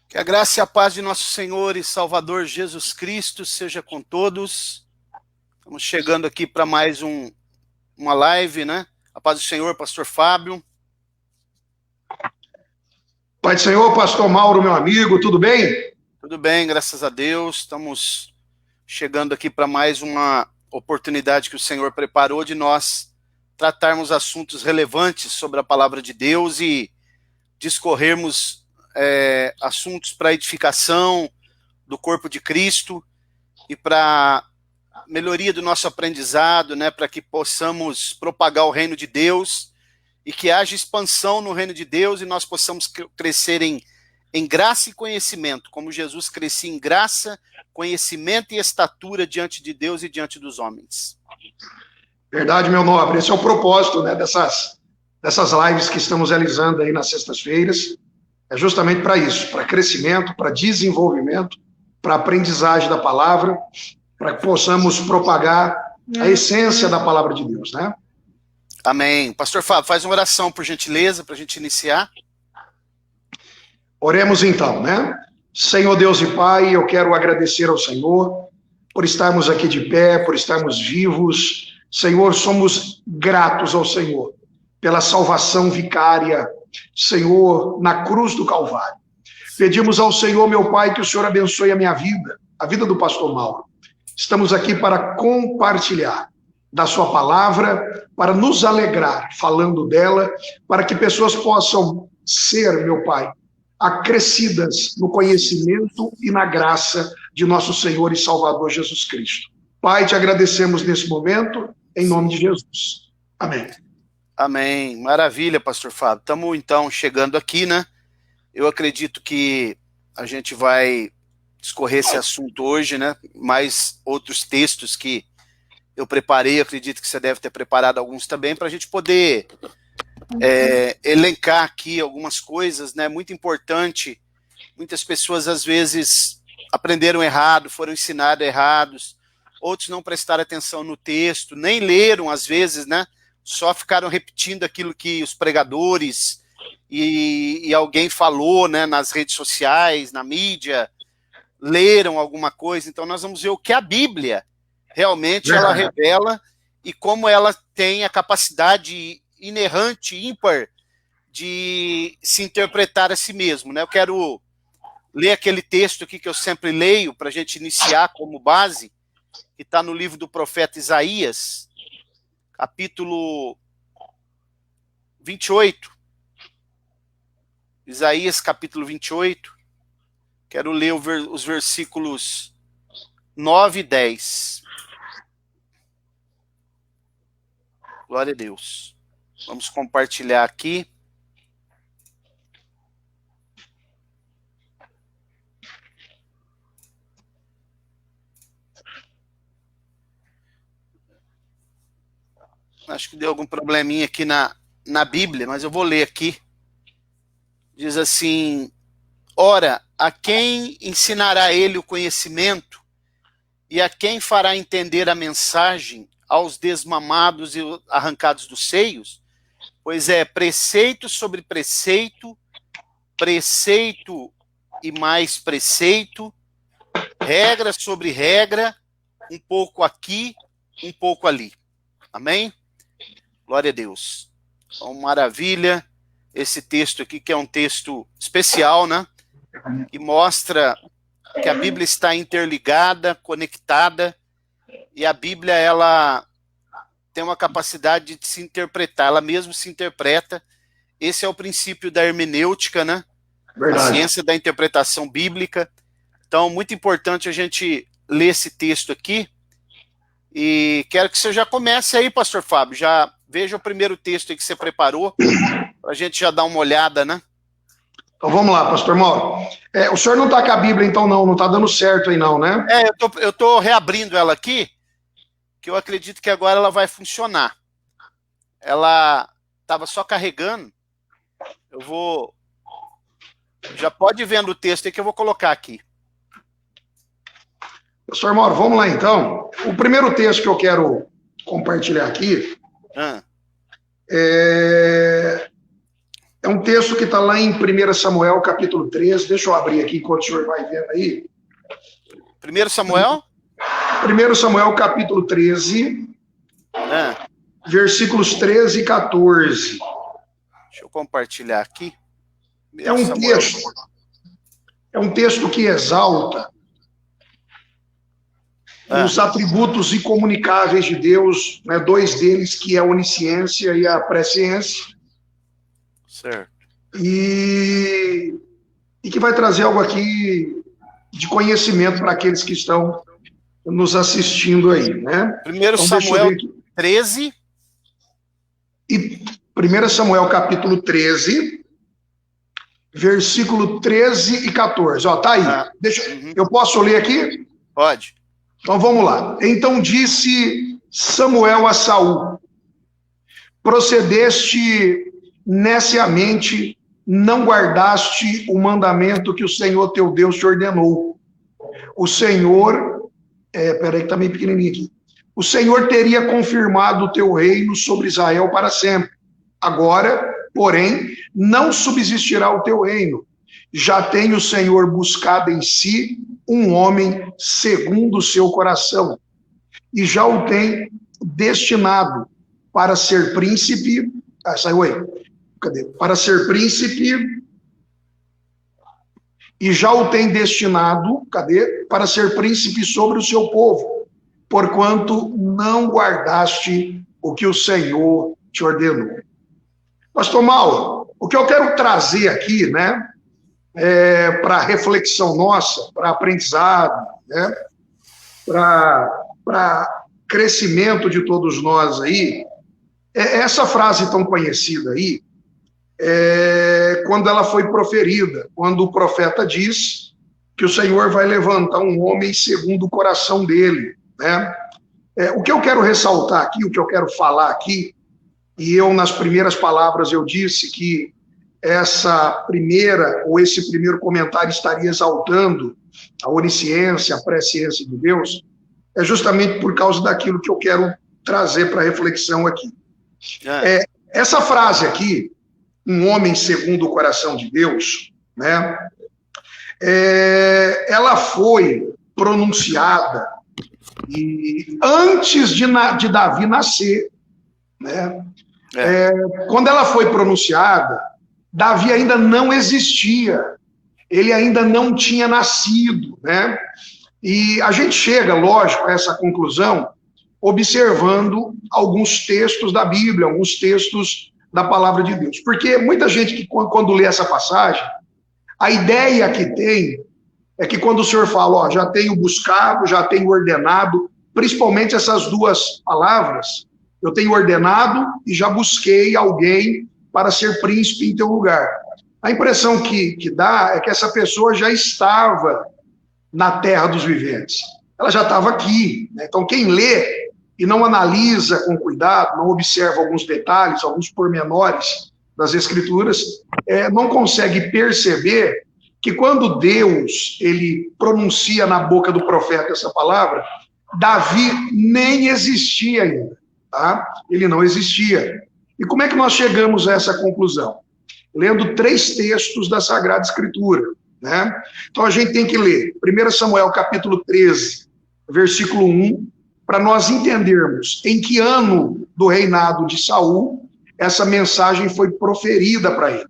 Que a graça e a paz de nosso Senhor e Salvador Jesus Cristo seja com todos. Estamos chegando aqui para mais uma live, né? A paz do Senhor, pastor Fábio. Pai do Senhor, pastor Mauro, meu amigo, tudo bem? Tudo bem, graças a Deus. Estamos chegando aqui para mais uma oportunidade que o Senhor preparou de nós tratarmos assuntos relevantes sobre a palavra de Deus e discorrermos assuntos para edificação do corpo de Cristo e para melhoria do nosso aprendizado, né, para que possamos propagar o reino de Deus e que haja expansão no reino de Deus e nós possamos crescer em graça e conhecimento, como Jesus crescia em graça, conhecimento e estatura diante de Deus e diante dos homens. Verdade, meu nobre. Esse é o propósito, né, dessas lives que estamos realizando aí nas sextas-feiras. É justamente para isso, para crescimento, para desenvolvimento, para aprendizagem da palavra, para que possamos propagar a essência da palavra de Deus, né? Amém. Pastor Fábio, faz uma oração, por gentileza, para a gente iniciar. Oremos então, né? Senhor Deus e Pai, eu quero agradecer ao Senhor por estarmos aqui de pé, por estarmos vivos. Senhor, somos gratos ao Senhor pela salvação vicária, Senhor, na cruz do Calvário. Pedimos ao Senhor, meu Pai, que o Senhor abençoe a minha vida, a vida do pastor Mauro. Estamos aqui para compartilhar da sua palavra, para nos alegrar falando dela, para que pessoas possam ser, meu Pai, acrescidas no conhecimento e na graça de nosso Senhor e Salvador Jesus Cristo. Pai, te agradecemos nesse momento, em nome de Jesus. Amém. Amém. Maravilha, pastor Fábio. Estamos, então, chegando aqui, né? Eu acredito que a gente vai discorrer esse assunto hoje, né? Mais outros textos que eu preparei, eu acredito que você deve ter preparado alguns também, para a gente poder elencar aqui algumas coisas, né? Muito importante. Muitas pessoas, às vezes, aprenderam errado, foram ensinadas errados, outros não prestaram atenção no texto, nem leram, às vezes, né? Só ficaram repetindo aquilo que os pregadores e alguém falou, né, nas redes sociais, na mídia, leram alguma coisa. Então nós vamos ver o que a Bíblia realmente ela revela e como ela tem a capacidade inerrante, ímpar, de se interpretar a si mesmo, né? Eu quero ler aquele texto aqui que eu sempre leio para a gente iniciar como base, que está no livro do profeta Isaías, capítulo 28, Isaías capítulo 28, quero ler os versículos 9 e 10. Glória a Deus. Vamos compartilhar aqui. Acho que deu algum probleminha aqui na Bíblia, mas eu vou ler aqui. Diz assim: ora, a quem ensinará ele o conhecimento e a quem fará entender a mensagem aos desmamados e arrancados dos seios? Pois é preceito sobre preceito, preceito e mais preceito, regra sobre regra, um pouco aqui, um pouco ali. Amém? Glória a Deus. Então, maravilha. Esse texto aqui, que é um texto especial, né? Que mostra que a Bíblia está interligada, conectada, e a Bíblia, ela tem uma capacidade de se interpretar, ela mesma se interpreta. Esse é o princípio da hermenêutica, né? Verdade. A ciência da interpretação bíblica. Então, muito importante a gente ler esse texto aqui, e quero que você já comece aí, pastor Fábio, já veja o primeiro texto aí que você preparou, para a gente já dar uma olhada, né? Então vamos lá, pastor Mauro. O senhor não está com a Bíblia, então não está dando certo aí não, né? Eu tô reabrindo ela aqui, que eu acredito que agora ela vai funcionar. Ela estava só carregando. Eu vou... Já pode ir vendo o texto aí que eu vou colocar aqui. Pastor Mauro, vamos lá então. O primeiro texto que eu quero compartilhar aqui É um texto que está lá em 1 Samuel, capítulo 13. Deixa eu abrir aqui enquanto o senhor vai vendo aí. 1 Samuel? 1 Samuel, capítulo 13, versículos 13 e 14. Deixa eu compartilhar aqui. É um texto que exalta os atributos incomunicáveis de Deus, né, dois deles, que é a onisciência e a presciência. Certo. E que vai trazer algo aqui de conhecimento para aqueles que estão nos assistindo aí, né? 1 Samuel 13. E 1 Samuel capítulo 13, versículo 13 e 14. Ó, tá aí. Eu posso ler aqui? Pode. Então vamos lá. Então disse Samuel a Saul: procedeste neciamente, não guardaste o mandamento que o Senhor teu Deus te ordenou. O Senhor, peraí que tá meio pequenininho aqui. O Senhor teria confirmado o teu reino sobre Israel para sempre. Agora, porém, não subsistirá o teu reino. Já tem o Senhor buscado em si um homem segundo o seu coração, e já o tem destinado para ser príncipe. Saiu aí. Cadê? Para ser príncipe, e já o tem destinado, para ser príncipe sobre o seu povo, porquanto não guardaste o que o Senhor te ordenou. Pastor Mauro, o que eu quero trazer aqui, né, para reflexão nossa, para aprendizado, né, para crescimento de todos nós aí, essa frase tão conhecida aí, quando ela foi proferida, quando o profeta diz que o Senhor vai levantar um homem segundo o coração dele, né? O que eu quero ressaltar aqui, o que eu quero falar aqui, e eu nas primeiras palavras eu disse que esse primeiro comentário estaria exaltando a onisciência, a presciência de Deus, é justamente por causa daquilo que eu quero trazer para reflexão aqui. Essa frase aqui, um homem segundo o coração de Deus, né, ela foi pronunciada antes de Davi nascer, né? Quando ela foi pronunciada, Davi ainda não existia, ele ainda não tinha nascido, né? E a gente chega, lógico, a essa conclusão observando alguns textos da Bíblia, alguns textos da palavra de Deus. Porque muita gente que, quando lê essa passagem, a ideia que tem é que quando o Senhor fala, ó, já tenho buscado, já tenho ordenado, principalmente essas duas palavras, eu tenho ordenado e já busquei alguém para ser príncipe em teu lugar. A impressão que dá é que essa pessoa já estava na terra dos viventes. Ela já estava aqui, né? Então, quem lê e não analisa com cuidado, não observa alguns detalhes, alguns pormenores das Escrituras, não consegue perceber que quando Deus ele pronuncia na boca do profeta essa palavra, Davi nem existia ainda, tá? Ele não existia. E como é que nós chegamos a essa conclusão? Lendo 3 textos da Sagrada Escritura, né? Então a gente tem que ler 1 Samuel capítulo 13, versículo 1, para nós entendermos em que ano do reinado de Saul essa mensagem foi proferida para ele.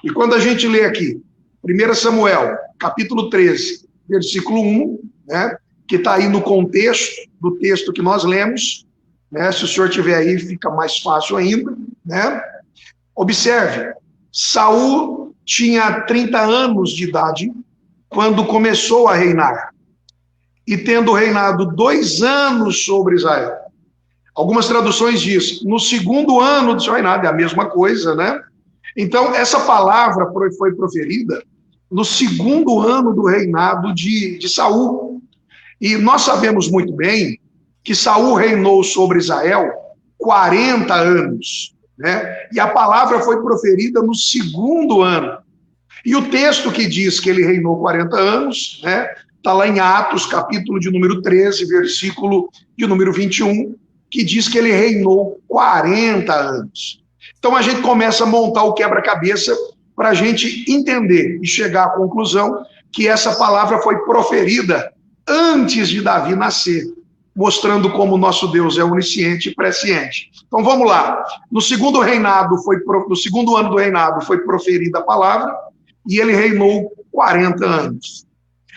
E quando a gente lê aqui 1 Samuel capítulo 13, versículo 1, né, que está aí no contexto do texto que nós lemos, né, se o senhor tiver aí fica mais fácil ainda, né? Observe, Saul tinha 30 anos de idade quando começou a reinar, e tendo reinado 2 anos sobre Israel. Algumas traduções dizem, no 2º ano do seu reinado, é a mesma coisa, né? Então, essa palavra foi proferida no 2º ano do reinado de Saul. E nós sabemos muito bem que Saul reinou sobre Israel 40 anos, né? E a palavra foi proferida no 2º ano. E o texto que diz que ele reinou 40 anos, né? Está lá em Atos, capítulo de número 13, versículo de número 21, que diz que ele reinou 40 anos. Então a gente começa a montar o quebra-cabeça para a gente entender e chegar à conclusão que essa palavra foi proferida antes de Davi nascer, mostrando como o nosso Deus é onisciente e presciente. Então vamos lá. No segundo ano do reinado foi proferida a palavra e ele reinou 40 anos.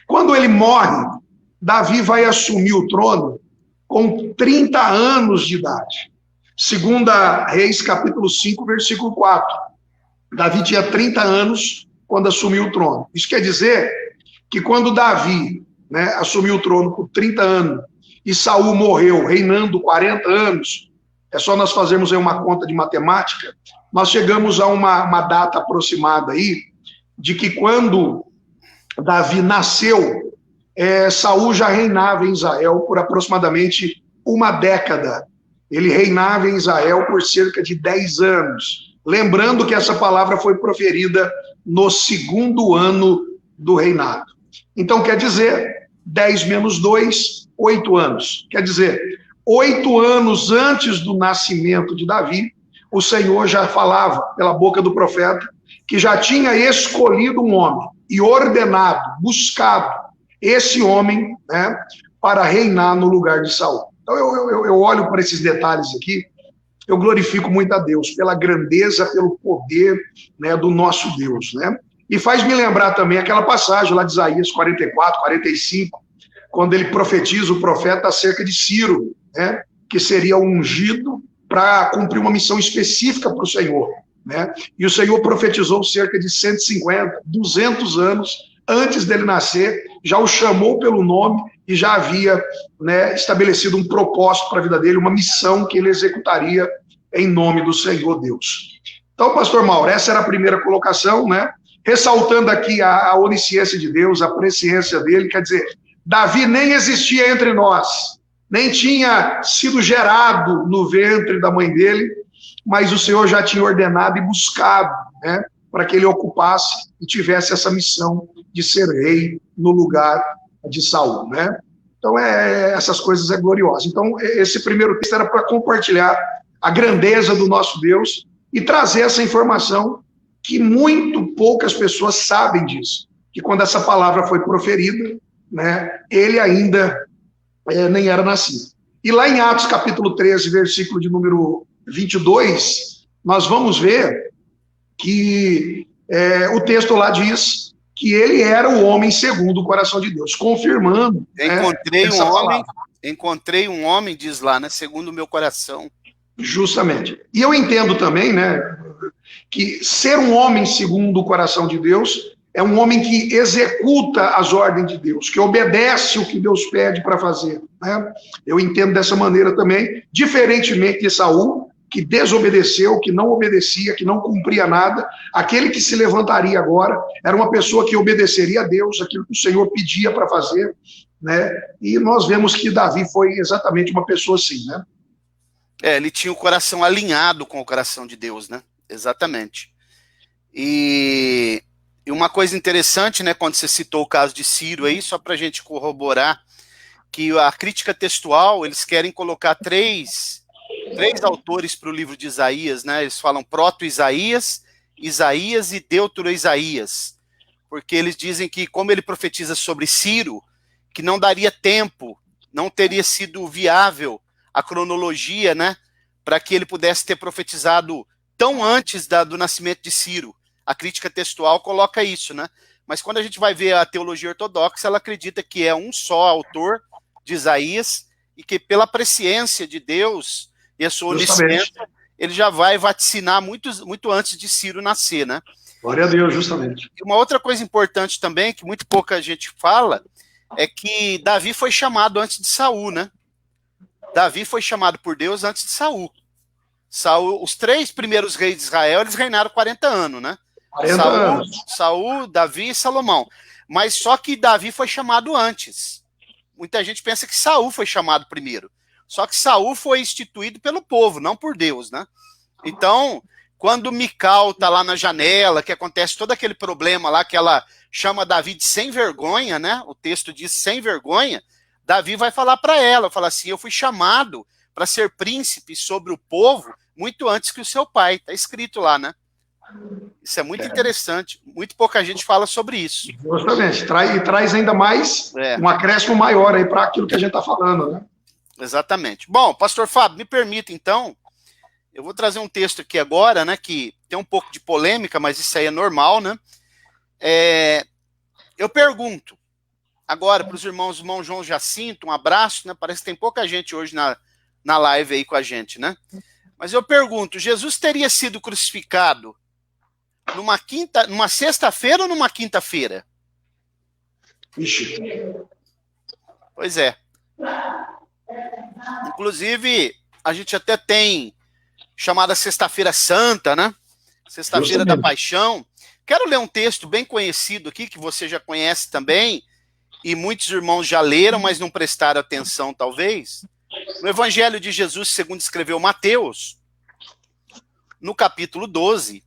Quando ele morre, Davi vai assumir o trono com 30 anos de idade. Segunda Reis, capítulo 5, versículo 4. Davi tinha 30 anos quando assumiu o trono. Isso quer dizer que quando Davi, assumiu o trono com 30 anos e Saul morreu reinando 40 anos, é só nós fazermos aí uma conta de matemática, nós chegamos a uma data aproximada aí de que quando Davi nasceu, Saul já reinava em Israel por aproximadamente uma década. Ele reinava em Israel por cerca de 10 anos. Lembrando que essa palavra foi proferida no segundo ano do reinado. Então, quer dizer, 10 menos 2, 8 anos. Quer dizer, 8 anos antes do nascimento de Davi, o Senhor já falava, pela boca do profeta, que já tinha escolhido um homem e ordenado, buscado esse homem, para reinar no lugar de Saul. Então, eu olho para esses detalhes aqui, eu glorifico muito a Deus pela grandeza, pelo poder, do nosso Deus, E faz-me lembrar também aquela passagem lá de Isaías 44, 45, quando ele profetiza o profeta acerca de Ciro, que seria ungido para cumprir uma missão específica para o Senhor, E o Senhor profetizou cerca de 150, 200 anos antes dele nascer, já o chamou pelo nome e já havia estabelecido um propósito para a vida dele, uma missão que ele executaria em nome do Senhor Deus. Então, pastor Mauro, essa era a primeira colocação, ressaltando aqui a onisciência de Deus, a presciência dele, quer dizer, Davi nem existia entre nós, nem tinha sido gerado no ventre da mãe dele, mas o Senhor já tinha ordenado e buscado, para que ele ocupasse e tivesse essa missão de ser rei no lugar de Saul, Então, essas coisas é gloriosa. Então, esse primeiro texto era para compartilhar a grandeza do nosso Deus e trazer essa informação que muito poucas pessoas sabem disso, que quando essa palavra foi proferida, ele ainda nem era nascido. E lá em Atos capítulo 13, versículo de número 22, nós vamos ver que o texto lá diz que ele era o homem segundo o coração de Deus, confirmando. Encontrei um homem, diz lá, segundo o meu coração. Justamente. E eu entendo também, que ser um homem segundo o coração de Deus é um homem que executa as ordens de Deus, que obedece o que Deus pede para fazer. Eu entendo dessa maneira também, diferentemente de Saul, que desobedeceu, que não obedecia, que não cumpria nada. Aquele que se levantaria agora era uma pessoa que obedeceria a Deus, aquilo que o Senhor pedia para fazer, E nós vemos que Davi foi exatamente uma pessoa assim, ele tinha o coração alinhado com o coração de Deus, Exatamente. E uma coisa interessante, quando você citou o caso de Ciro aí, só para a gente corroborar, que a crítica textual, eles querem colocar três autores para o livro de Isaías, Eles falam proto-Isaías, Isaías e Deutero-Isaías, porque eles dizem que, como ele profetiza sobre Ciro, que não daria tempo, não teria sido viável a cronologia, para que ele pudesse ter profetizado tão antes do nascimento de Ciro. A crítica textual coloca isso, Mas quando a gente vai ver a teologia ortodoxa, ela acredita que é um só autor de Isaías e que pela presciência de Deus e a sua onisciência, ele já vai vaticinar muito antes de Ciro nascer, Glória a Deus, justamente. E uma outra coisa importante também, que muito pouca gente fala, é que Davi foi chamado antes de Saul, Davi foi chamado por Deus antes de Saul. Os 3 primeiros reis de Israel, eles reinaram 40 anos, 40 anos. Saul, Davi e Salomão. Mas só que Davi foi chamado antes. Muita gente pensa que Saul foi chamado primeiro. Só que Saul foi instituído pelo povo, não por Deus, Então, quando Mical está lá na janela, que acontece todo aquele problema lá, que ela chama Davi de sem vergonha, O texto diz sem vergonha. Davi vai falar para ela, fala assim, eu fui chamado para ser príncipe sobre o povo, muito antes que o seu pai. Está escrito lá, né? Isso é muito interessante. Muito pouca gente fala sobre isso. Justamente. Traz ainda mais um acréscimo maior aí para aquilo que a gente está falando, né? Exatamente. Bom, pastor Fábio, me permita, então, eu vou trazer um texto aqui agora, né, que tem um pouco de polêmica, mas isso aí é normal, né? Eu pergunto agora para os irmãos, irmão João Jacinto, um abraço, né? Parece que tem pouca gente hoje na live aí com a gente, né? Mas eu pergunto, Jesus teria sido crucificado numa sexta-feira ou numa quinta-feira? Ixi. Pois é. Inclusive, a gente até tem chamada Sexta-feira Santa, né? Sexta-feira da Paixão. Quero ler um texto bem conhecido aqui, que você já conhece também, e muitos irmãos já leram, mas não prestaram atenção, talvez. No Evangelho de Jesus, segundo escreveu Mateus, no capítulo 12.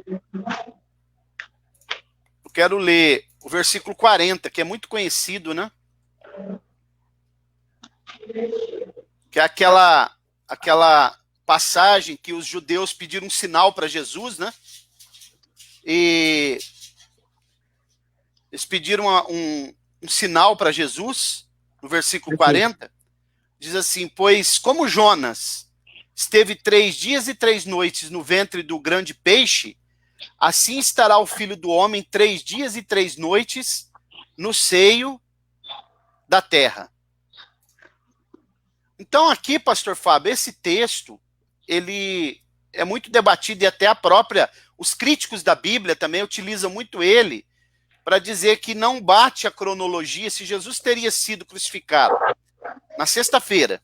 Eu quero ler o versículo 40, que é muito conhecido, né? Que é aquela passagem que os judeus pediram um sinal para Jesus, né? E eles pediram um sinal para Jesus, no versículo 40, diz assim: pois como Jonas esteve 3 dias e 3 noites no ventre do grande peixe, assim estará o Filho do Homem 3 dias e 3 noites no seio da terra. Então aqui, pastor Fábio, esse texto, ele é muito debatido e até os críticos da Bíblia também utilizam muito ele para dizer que não bate a cronologia se Jesus teria sido crucificado na sexta-feira,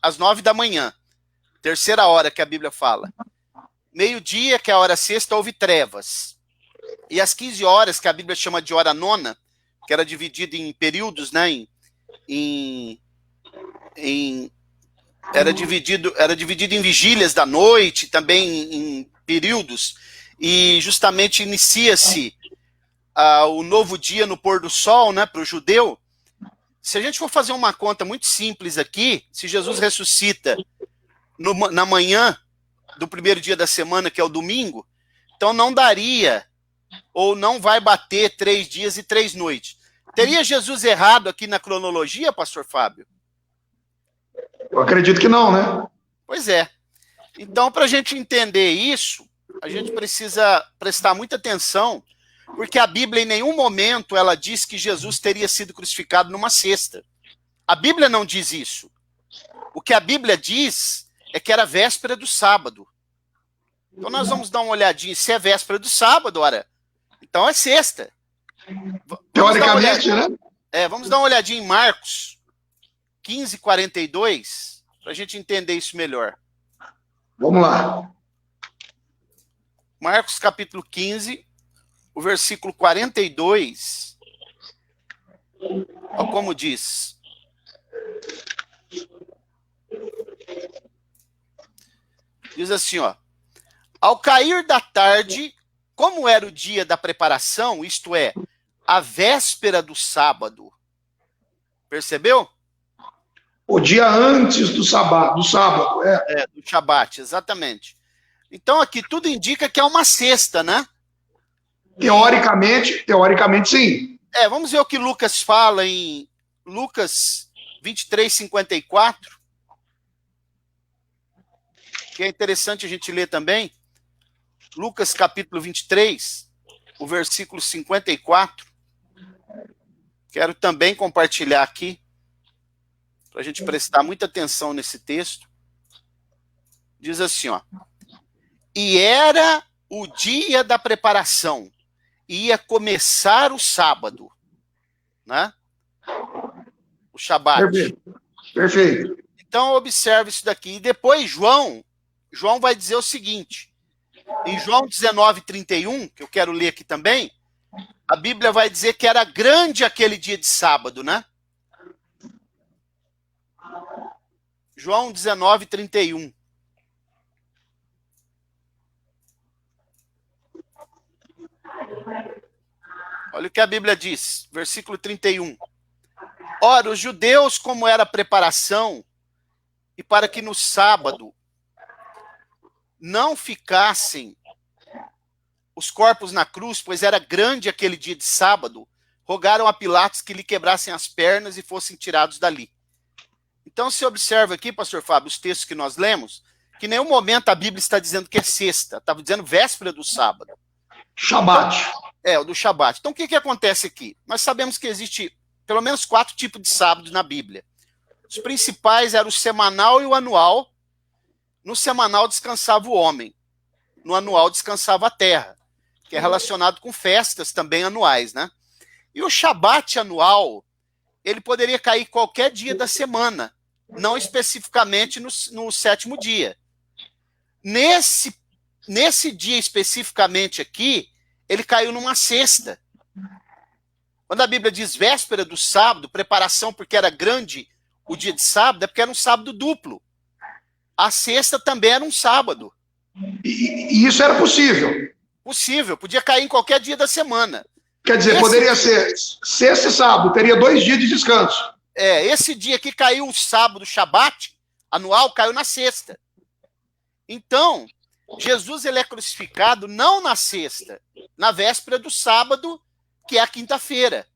às 9 da manhã, terceira hora que a Bíblia fala. Meio-dia, que é a hora sexta, houve trevas. E às 15 horas, que a Bíblia chama de hora nona, que era dividida em períodos, né, era dividido em vigílias da noite, também em períodos, e justamente inicia-se o novo dia no pôr do sol, né, para o judeu. Se a gente for fazer uma conta muito simples aqui, se Jesus ressuscita na manhã do primeiro dia da semana, que é o domingo, então não daria, ou não vai bater 3 dias e 3 noites. Teria Jesus errado aqui na cronologia, pastor Fábio? Eu acredito que não, né? Pois é. Então, para a gente entender isso, a gente precisa prestar muita atenção, porque a Bíblia em nenhum momento ela diz que Jesus teria sido crucificado numa sexta. A Bíblia não diz isso. O que a Bíblia diz é que era véspera do sábado. Então nós vamos dar uma olhadinha, se é véspera do sábado, ora, então é sexta. Teoricamente, né? Vamos dar uma olhadinha em Marcos 15:42, para a gente entender isso melhor. Vamos lá. Marcos capítulo 15, o versículo 42. Olha como diz. Diz assim, ó: ao cair da tarde, como era o dia da preparação, isto é, a véspera do sábado. Percebeu? O dia antes do sábado, do Shabat, exatamente. Então aqui tudo indica que é uma sexta, né? Teoricamente sim. Vamos ver o que Lucas fala em Lucas 23:54. Que é interessante a gente ler também. Lucas capítulo 23, o versículo 54. Quero também compartilhar aqui, para a gente prestar muita atenção nesse texto. Diz assim, ó: e era o dia da preparação, ia começar o sábado, né? O Shabat. Perfeito. Então observe isso daqui. E depois João vai dizer o seguinte, em João 19:31, que eu quero ler aqui também, a Bíblia vai dizer que era grande aquele dia de sábado, né? João 19:31. Olha o que a Bíblia diz, versículo 31. Ora, os judeus, como era a preparação, e para que no sábado não ficassem os corpos na cruz, pois era grande aquele dia de sábado, rogaram a Pilatos que lhe quebrassem as pernas e fossem tirados dali. Então, você observa aqui, pastor Fábio, os textos que nós lemos, que em nenhum momento a Bíblia está dizendo que é sexta, estava dizendo véspera do sábado. Shabat. Então, o do Shabat. Então, o que acontece aqui? Nós sabemos que existe pelo menos 4 tipos de sábados na Bíblia. Os principais eram o semanal e o anual. No semanal descansava o homem, no anual descansava a terra, que é relacionado com festas também anuais, né? E o Shabat anual, ele poderia cair qualquer dia da semana, não especificamente no 7º dia. Nesse dia especificamente aqui, ele caiu numa sexta. Quando a Bíblia diz véspera do sábado, preparação porque era grande o dia de sábado, é porque era um sábado duplo. A sexta também era um sábado. E isso era possível? Possível, podia cair em qualquer dia da semana. Quer dizer, poderia ser sexta e sábado, teria 2 dias de descanso. Esse dia que caiu o sábado, o Shabat anual, caiu na sexta. Então, Jesus ele é crucificado não na sexta, na véspera do sábado, que é a quinta-feira.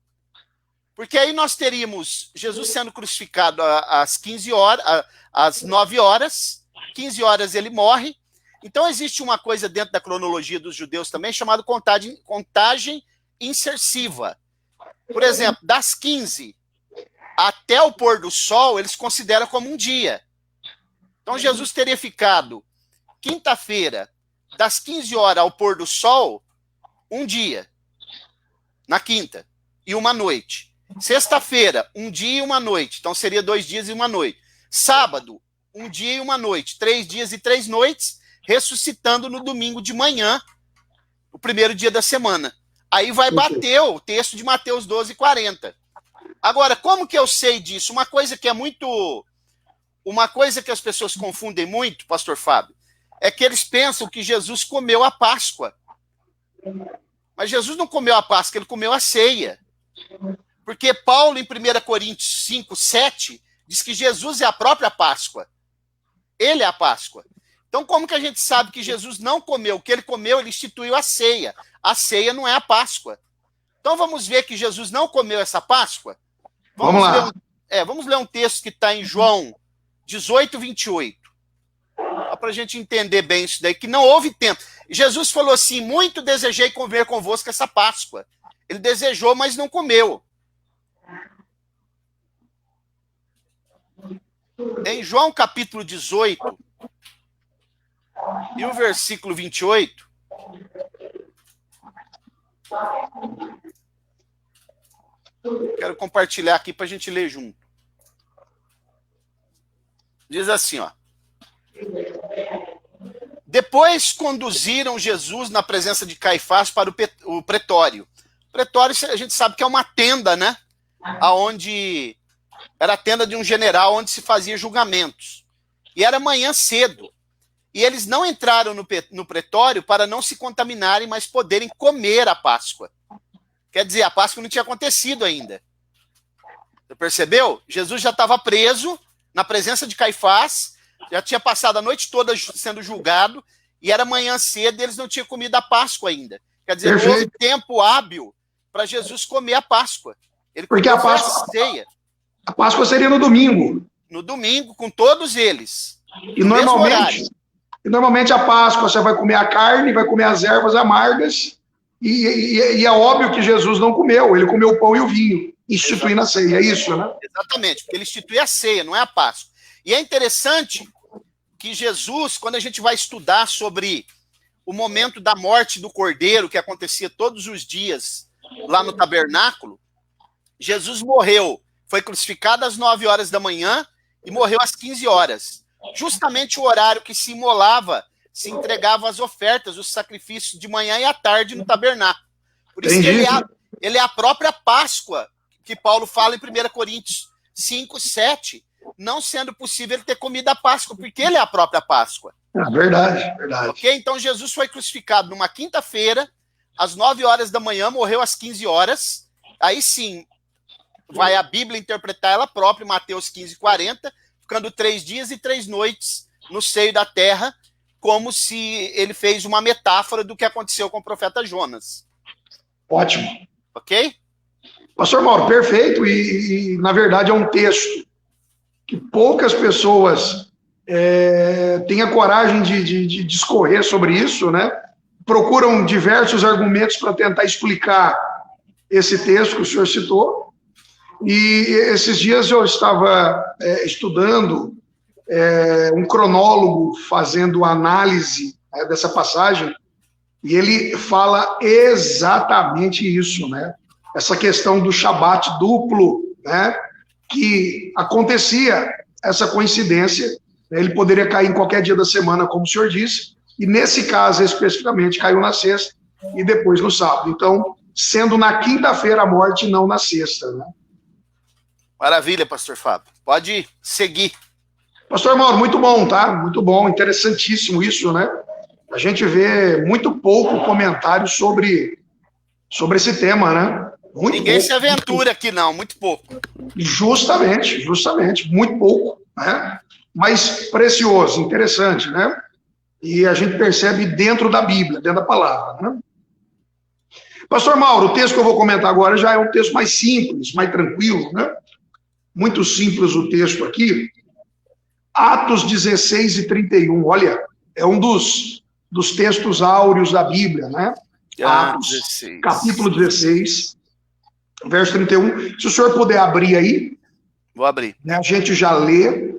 Porque aí nós teríamos Jesus sendo crucificado às 15 horas, às 9 horas, 15 horas ele morre. Então existe uma coisa dentro da cronologia dos judeus também chamada contagem insersiva. Por exemplo, das 15 até o pôr do sol, eles consideram como um dia. Então Jesus teria ficado quinta-feira, das 15 horas ao pôr do sol, um dia, na quinta, e uma noite. Sexta-feira, um dia e uma noite, então seria 2 dias e uma noite. Sábado, um dia e uma noite, 3 dias e 3 noites, ressuscitando no domingo de manhã, o primeiro dia da semana. Aí vai bater o texto de Mateus 12:40. Agora, como que eu sei disso? Uma coisa que as pessoas confundem muito, pastor Fábio, é que eles pensam que Jesus comeu a Páscoa. Mas Jesus não comeu a Páscoa, ele comeu a ceia. Porque Paulo, em 1 Coríntios 5:7, diz que Jesus é a própria Páscoa. Ele é a Páscoa. Então, como que a gente sabe que Jesus não comeu? O que ele comeu, ele instituiu a ceia. A ceia não é a Páscoa. Então, vamos ver que Jesus não comeu essa Páscoa? Vamos lá. Vamos ler um texto que está em João 18:28. Só para a gente entender bem isso daí, que não houve tempo. Jesus falou assim, muito desejei comer convosco essa Páscoa. Ele desejou, mas não comeu. Em João capítulo 18, e o versículo 28, quero compartilhar aqui para a gente ler junto. Diz assim, ó. Depois conduziram Jesus na presença de Caifás para o pretório. O pretório, a gente sabe que é uma tenda, né? Aonde era a tenda de um general onde se fazia julgamentos. E era manhã cedo. E eles não entraram no pretório para não se contaminarem, mas poderem comer a Páscoa. Quer dizer, a Páscoa não tinha acontecido ainda. Você percebeu? Jesus já estava preso na presença de Caifás, já tinha passado a noite toda sendo julgado, e era manhã cedo e eles não tinham comido a Páscoa ainda. Quer dizer, não houve tempo hábil para Jesus comer a Páscoa. Ele porque a Páscoa, ceia. A Páscoa seria no domingo. No domingo, com todos eles. E normalmente a Páscoa você vai comer a carne, vai comer as ervas amargas, e é óbvio que Jesus não comeu, ele comeu o pão e o vinho, instituindo a ceia, é isso, né? Exatamente, porque ele institui a ceia, não é a Páscoa. E é interessante que Jesus, quando a gente vai estudar sobre o momento da morte do Cordeiro, que acontecia todos os dias lá no tabernáculo, Jesus morreu, foi crucificado às 9 horas da manhã e morreu às 15 horas. Justamente o horário que se imolava, se entregava as ofertas, os sacrifícios de manhã e à tarde no tabernáculo. Por isso que ele é a própria Páscoa, que Paulo fala em 1 Coríntios 5:7, não sendo possível ele ter comido a Páscoa, porque ele é a própria Páscoa. Verdade. Ok? Então Jesus foi crucificado numa quinta-feira, às 9 horas da manhã, morreu às 15 horas. Aí sim, vai a Bíblia interpretar ela própria, Mateus 15:40, ficando 3 dias e 3 noites no seio da terra, como se ele fez uma metáfora do que aconteceu com o profeta Jonas. Ótimo. Ok? Pastor Mauro, perfeito, e na verdade é um texto que poucas pessoas têm a coragem de discorrer sobre isso, né? Procuram diversos argumentos para tentar explicar esse texto que o senhor citou, e esses dias eu estava estudando um cronólogo fazendo análise dessa passagem, e ele fala exatamente isso, né? Essa questão do Shabat duplo, né? Que acontecia essa coincidência, né? Ele poderia cair em qualquer dia da semana, como o senhor disse, e nesse caso especificamente caiu na sexta e depois no sábado. Então, sendo na quinta-feira a morte, não na sexta, né? Maravilha, pastor Fábio. Pode seguir. Pastor Mauro, muito bom, tá? Muito bom, interessantíssimo isso, né? A gente vê muito pouco comentário sobre esse tema, né? Muito Ninguém pouco, se aventura aqui, não, muito pouco. Justamente, muito pouco, né? Mas precioso, interessante, né? E a gente percebe dentro da Bíblia, dentro da palavra, né? Pastor Mauro, o texto que eu vou comentar agora já é um texto mais simples, mais tranquilo, né? Muito simples o texto aqui. Atos 16 e 31, olha, é um dos textos áureos da Bíblia, né? Atos, 16. Capítulo 16, verso 31. Se o senhor puder abrir aí. Vou abrir. Né, a gente já lê.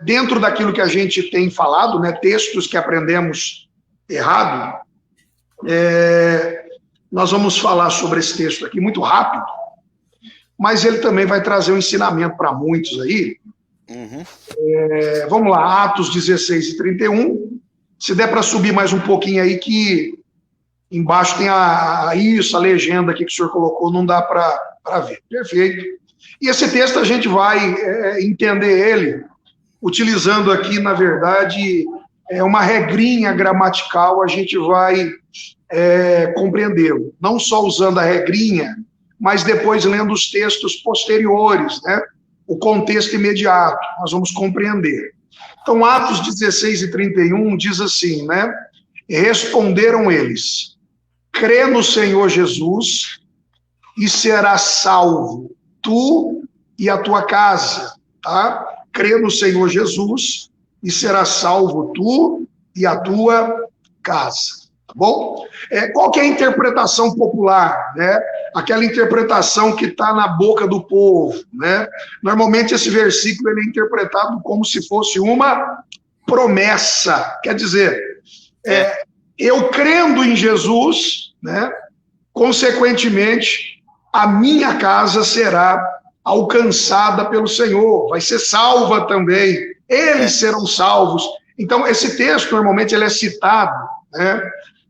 Dentro daquilo que a gente tem falado, né, textos que aprendemos errado, nós vamos falar sobre esse texto aqui muito rápido, mas ele também vai trazer um ensinamento para muitos aí. Uhum. Vamos lá, Atos 16 e 31. Se der para subir mais um pouquinho aí, que embaixo tem a legenda aqui que o senhor colocou, não dá para ver. Perfeito. E esse texto a gente vai entender ele utilizando aqui, na verdade, uma regrinha gramatical, a gente vai compreendê-lo. Não só usando a regrinha, mas depois lendo os textos posteriores, né? O contexto imediato, nós vamos compreender. Então, Atos 16 e 31 diz assim, né? Responderam eles: crê no Senhor Jesus e serás salvo, tu e a tua casa, tá? Crê no Senhor Jesus e serás salvo, tu e a tua casa, tá bom? Qual que é a interpretação popular, né? Aquela interpretação que está na boca do povo, né? Normalmente esse versículo ele é interpretado como se fosse uma promessa, quer dizer, eu crendo em Jesus, né? Consequentemente, a minha casa será alcançada pelo Senhor, vai ser salva também, eles serão salvos. Então, esse texto, normalmente, ele é citado, né,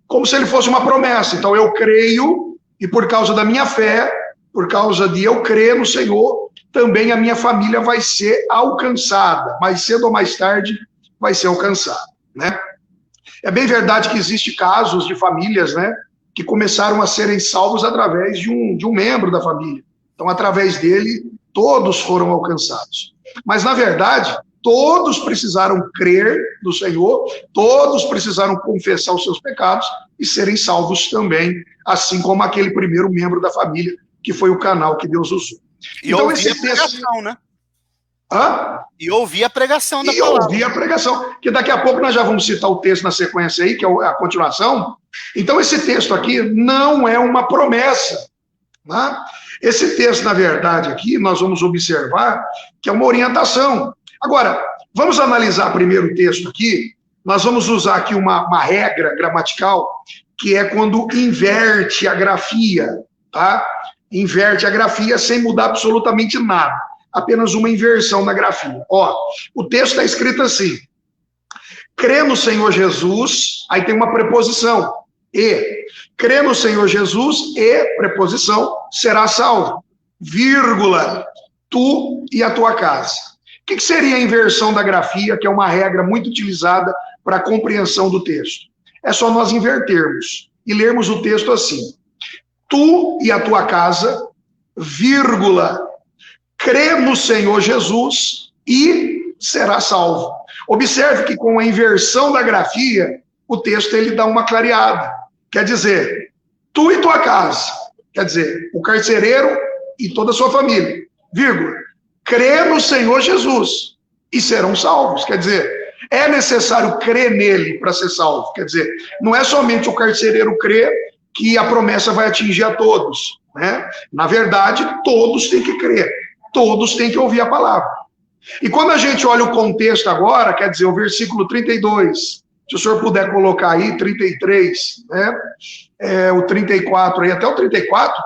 como se ele fosse uma promessa. Então, eu creio, e por causa da minha fé, por causa de eu crer no Senhor, também a minha família vai ser alcançada, mais cedo ou mais tarde vai ser alcançada, né? É bem verdade que existem casos de famílias, né, que começaram a serem salvos através de um membro da família. Então, através dele, todos foram alcançados. Mas, na verdade, todos precisaram crer no Senhor, todos precisaram confessar os seus pecados e serem salvos também, assim como aquele primeiro membro da família, que foi o canal que Deus usou. E então, ouvir a pregação, né? Hã? E ouvir a pregação da palavra. E ouvir a pregação, que daqui a pouco nós já vamos citar o texto na sequência aí, que é a continuação. Então, esse texto aqui não é uma promessa, né? Esse texto, na verdade, aqui, nós vamos observar que é uma orientação. Agora, vamos analisar primeiro o texto aqui. Nós vamos usar aqui uma regra gramatical, que é quando inverte a grafia, tá? Inverte a grafia sem mudar absolutamente nada. Apenas uma inversão na grafia. Ó, o texto está escrito assim: crê no Senhor Jesus, aí tem uma preposição, e. Crê no Senhor Jesus e, preposição, será salvo, vírgula, tu e a tua casa. O que seria a inversão da grafia, que é uma regra muito utilizada para a compreensão do texto? É só nós invertermos e lermos o texto assim: tu e a tua casa, vírgula, crê no Senhor Jesus e será salvo. Observe que com a inversão da grafia, o texto ele dá uma clareada. Quer dizer, tu e tua casa, quer dizer, o carcereiro e toda a sua família, vírgula, crê no Senhor Jesus e serão salvos. Quer dizer, é necessário crer nele para ser salvo. Quer dizer, não é somente o carcereiro crer que a promessa vai atingir a todos, né? Na verdade, todos têm que crer, todos têm que ouvir a palavra. E quando a gente olha o contexto agora, quer dizer, o versículo 32, se o senhor puder colocar aí, 33, né? O 34 aí, até o 34,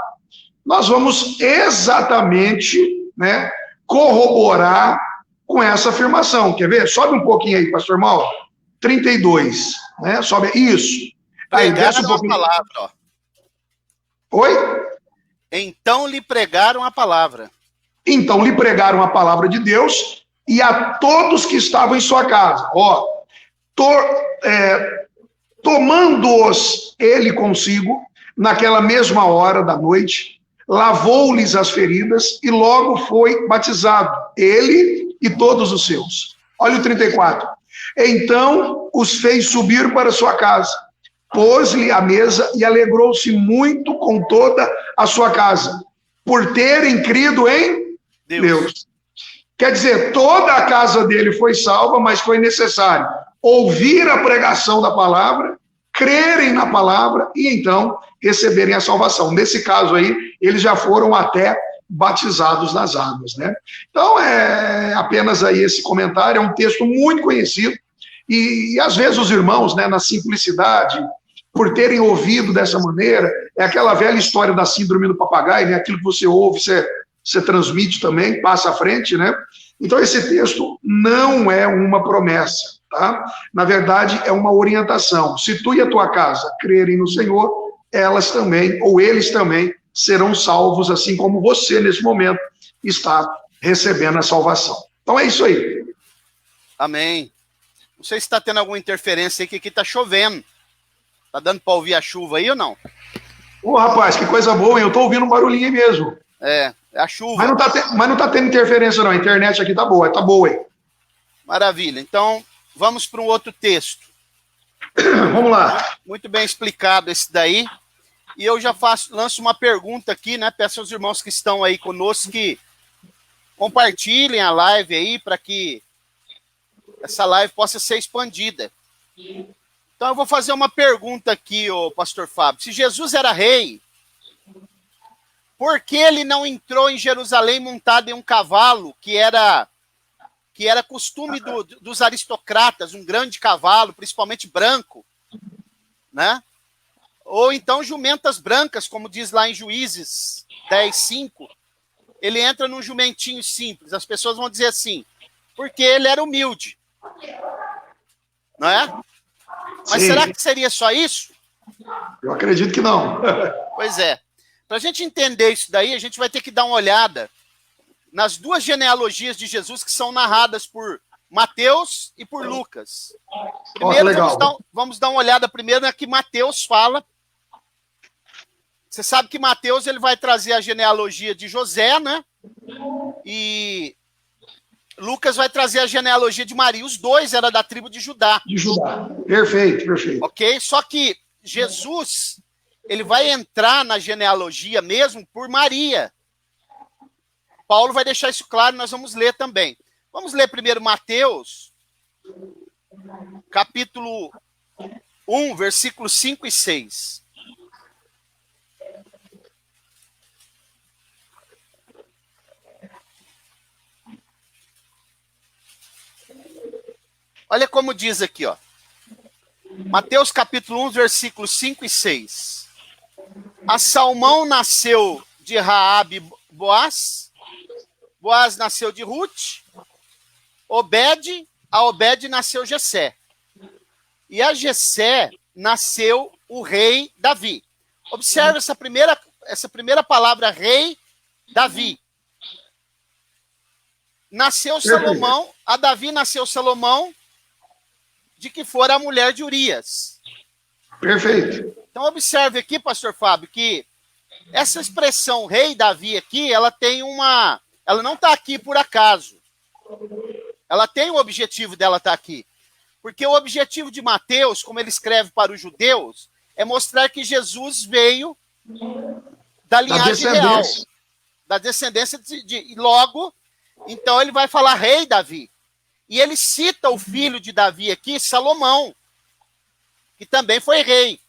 nós vamos exatamente, né, corroborar com essa afirmação. Quer ver? Sobe um pouquinho aí, pastor Mauro. 32, né? Sobe, isso. Aí, desce um pouquinho. A palavra, ó. Oi? Então lhe pregaram a palavra. Então lhe pregaram a palavra de Deus e a todos que estavam em sua casa. Ó, tomando-os ele consigo, naquela mesma hora da noite, lavou-lhes as feridas e logo foi batizado, ele e todos os seus. Olha o 34. Então os fez subir para sua casa, pôs-lhe a mesa e alegrou-se muito com toda a sua casa, por terem crido em Deus. Quer dizer, toda a casa dele foi salva, mas foi necessário ouvir a pregação da palavra, crerem na palavra e então receberem a salvação. Nesse caso aí, eles já foram até batizados nas águas, né? Então, é apenas aí esse comentário, é um texto muito conhecido e às vezes os irmãos, né, na simplicidade, por terem ouvido dessa maneira, é aquela velha história da síndrome do papagaio, né? Aquilo que você ouve, você transmite também, passa à frente, né? Então, esse texto não é uma promessa, tá? Na verdade, é uma orientação. Se tu e a tua casa crerem no Senhor, elas também, ou eles também, serão salvos, assim como você, nesse momento, está recebendo a salvação. Então, é isso aí. Amém. Não sei se está tendo alguma interferência aí, que aqui está chovendo. Tá dando para ouvir a chuva aí ou não? Ô, rapaz, que coisa boa, hein? Eu tô ouvindo um barulhinho aí mesmo. É a chuva. Mas não tá tendo interferência, não. A internet aqui tá boa aí. Maravilha. Então, vamos para um outro texto. Vamos lá. Muito bem explicado esse daí. E eu já lanço uma pergunta aqui, né? Peço aos irmãos que estão aí conosco que compartilhem a live aí para que essa live possa ser expandida. Então eu vou fazer uma pergunta aqui, ô pastor Fábio. Se Jesus era rei, por que ele não entrou em Jerusalém montado em um cavalo, que era costume dos aristocratas, um grande cavalo, principalmente branco, né? Ou então jumentas brancas, como diz lá em Juízes 10:5, ele entra num jumentinho simples. As pessoas vão dizer assim, porque ele era humilde, não é? Mas Sim. Será que seria só isso? Eu acredito que não. Pois é. Para a gente entender isso daí, a gente vai ter que dar uma olhada nas duas genealogias de Jesus que são narradas por Mateus e por Lucas. Primeiro, vamos dar uma olhada primeiro na que Mateus fala. Você sabe que Mateus ele vai trazer a genealogia de José, né? E Lucas vai trazer a genealogia de Maria. Os dois eram da tribo de Judá. De Judá. Perfeito. Ok? Só que Jesus, ele vai entrar na genealogia mesmo por Maria. Paulo vai deixar isso claro, nós vamos ler também. Vamos ler primeiro Mateus, capítulo 1, versículos 5 e 6. Olha como diz aqui, ó. Mateus capítulo 1, versículos 5 e 6. A Salmão nasceu de Raabe Boaz, Boaz nasceu de Ruth, a Obed nasceu Jessé. E a Jessé nasceu o rei Davi. Observe essa primeira palavra, rei Davi. Nasceu Salomão, a Davi nasceu Salomão, de que fora a mulher de Urias. Perfeito. Então observe aqui, pastor Fábio, que essa expressão rei Davi aqui, ela não está aqui por acaso. Ela tem o objetivo dela estar aqui. Porque o objetivo de Mateus, como ele escreve para os judeus, é mostrar que Jesus veio da linhagem real, da descendência de logo, então ele vai falar rei Davi. E ele cita o filho de Davi aqui, Salomão, que também foi rei.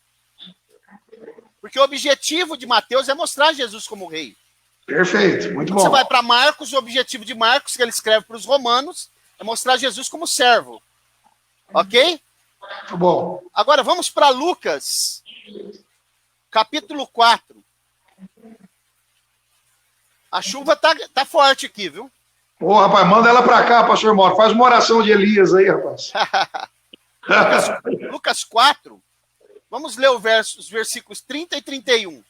Porque o objetivo de Mateus é mostrar Jesus como rei. Perfeito, muito bom. Você vai para Marcos, o objetivo de Marcos, que ele escreve para os romanos, é mostrar Jesus como servo. Ok? Tá bom. Agora vamos para Lucas, capítulo 4. A chuva tá forte aqui, viu? Ô, rapaz, manda ela para cá, pastor Mauro. Faz uma oração de Elias aí, rapaz. Lucas 4. Vamos ler os versículos 30 e 31.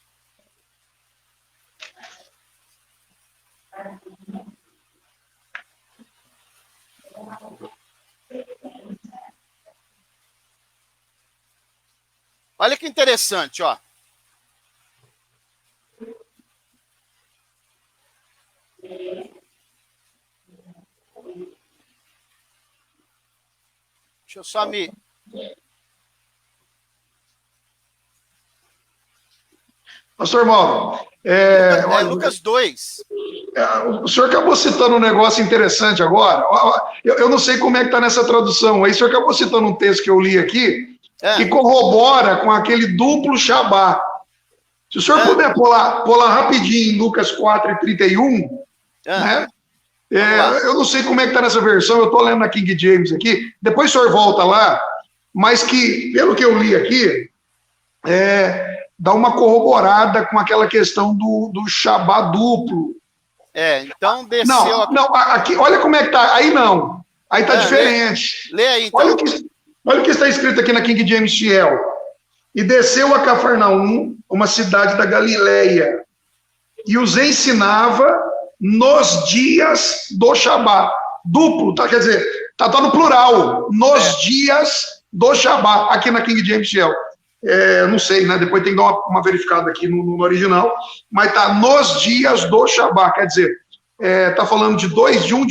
Olha que interessante, ó. Deixa eu só me... Pastor Mauro, Lucas 2. O senhor acabou citando um negócio interessante agora. Eu não sei como é que está nessa tradução aí. O senhor acabou citando um texto que eu li aqui, que corrobora com aquele duplo Shabá. Se o senhor puder pular rapidinho em Lucas 4 e 31, né? Eu não sei como é que está nessa versão, eu estou lendo na King James aqui, depois o senhor volta lá, mas que, pelo que eu li aqui, dá uma corroborada com aquela questão do Shabá duplo. Então desceu... Não, aqui, olha como é que tá, aí não, aí tá diferente. Lê aí, então. Olha o que está escrito aqui na King James Fiel. E desceu a Cafarnaum, uma cidade da Galileia, e os ensinava nos dias do Shabá. Duplo, tá? Quer dizer, tá no plural. Nos dias do Shabá, aqui na King James Fiel. Não sei, né? Depois tem que dar uma verificada aqui no original. Mas tá nos dias do Shabá. Quer dizer, tá falando de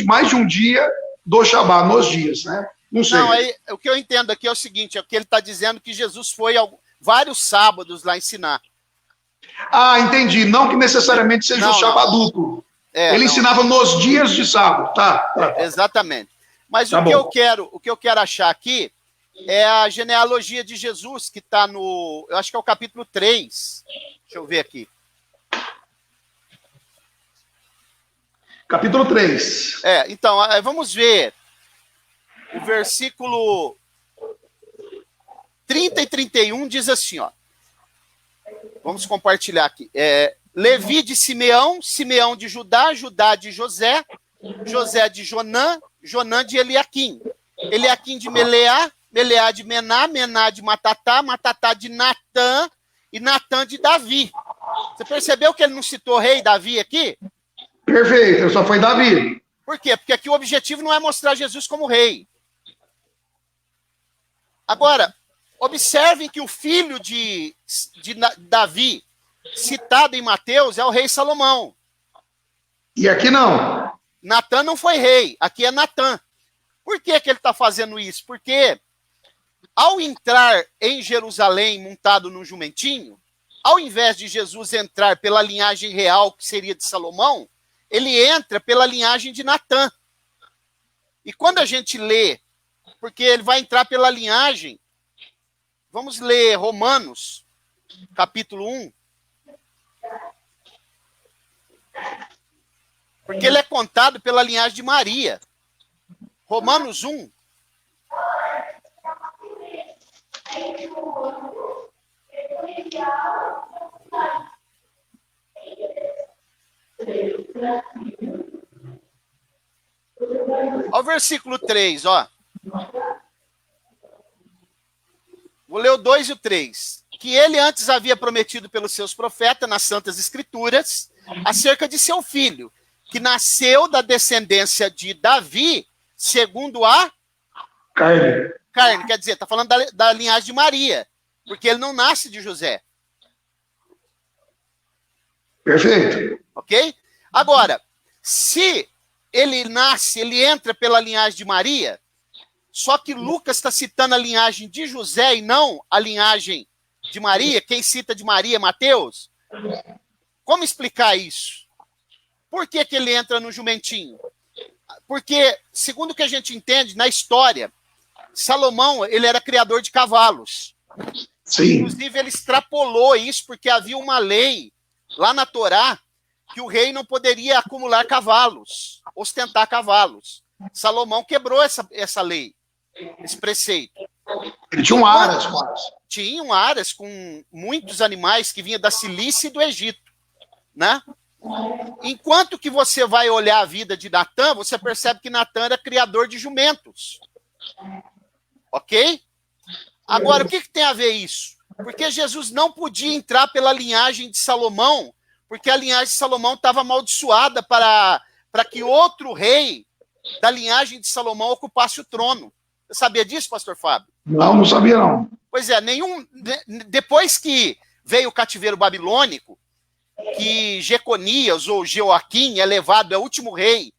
mais de um dia do Shabá, nos dias, né? Não sei. Não, aí, o que eu entendo aqui é o seguinte, é que ele está dizendo que Jesus foi vários sábados lá ensinar. Ah, entendi. Não que necessariamente seja o Shabá duplo. Ele ensinava nos dias de sábado, tá? Exatamente. Mas o que eu quero achar aqui é a genealogia de Jesus, que está no, eu acho que é o capítulo 3. Deixa eu ver aqui. Capítulo 3. Então, vamos ver. O versículo 30 e 31 diz assim, ó. Vamos compartilhar aqui. Levi de Simeão, Simeão de Judá, Judá de José, José de Jonã, Jonã de Eliaquim, Eliaquim de Meleá, Meleá de Mená, Mená de Matatá, Matatá de Natã e Natã de Davi. Você percebeu que ele não citou rei Davi aqui? Perfeito, só foi Davi. Por quê? Porque aqui o objetivo não é mostrar Jesus como rei. Agora, observem que o filho de Davi, citado em Mateus, é o rei Salomão. E aqui não. Natã não foi rei, aqui é Natã. Por que ele está fazendo isso? Porque ao entrar em Jerusalém montado num jumentinho, ao invés de Jesus entrar pela linhagem real, que seria de Salomão, ele entra pela linhagem de Natã. E quando a gente lê, porque ele vai entrar pela linhagem, vamos ler Romanos, capítulo 1. Porque ele é contado pela linhagem de Maria. Romanos 1. Olha o versículo 3, ó. Vou ler o 2 e o 3. Que ele antes havia prometido pelos seus profetas nas Santas Escrituras acerca de seu filho, que nasceu da descendência de Davi, segundo a carne. Quer dizer, está falando da linhagem de Maria, porque ele não nasce de José. Perfeito. Ok? Agora, se ele nasce, ele entra pela linhagem de Maria, só que Lucas está citando a linhagem de José e não a linhagem de Maria. Quem cita de Maria é Mateus. Como explicar isso? Por que que ele entra no jumentinho? Porque, segundo o que a gente entende, na história, Salomão, ele era criador de cavalos. Sim. Inclusive, ele extrapolou isso, porque havia uma lei lá na Torá que o rei não poderia acumular cavalos, ostentar cavalos. Salomão quebrou essa lei, esse preceito. Ele tinha um aras quase. Tinha um aras com muitos animais que vinha da Cilícia e do Egito, né? Enquanto que você vai olhar a vida de Natã, você percebe que Natã era criador de jumentos. Ok? Agora, o que tem a ver isso? Porque Jesus não podia entrar pela linhagem de Salomão, porque a linhagem de Salomão estava amaldiçoada para que outro rei da linhagem de Salomão ocupasse o trono. Você sabia disso, pastor Fábio? Não, não sabia não. Pois é, depois que veio o cativeiro babilônico, que Jeconias ou Jeoaquim é levado, é o último rei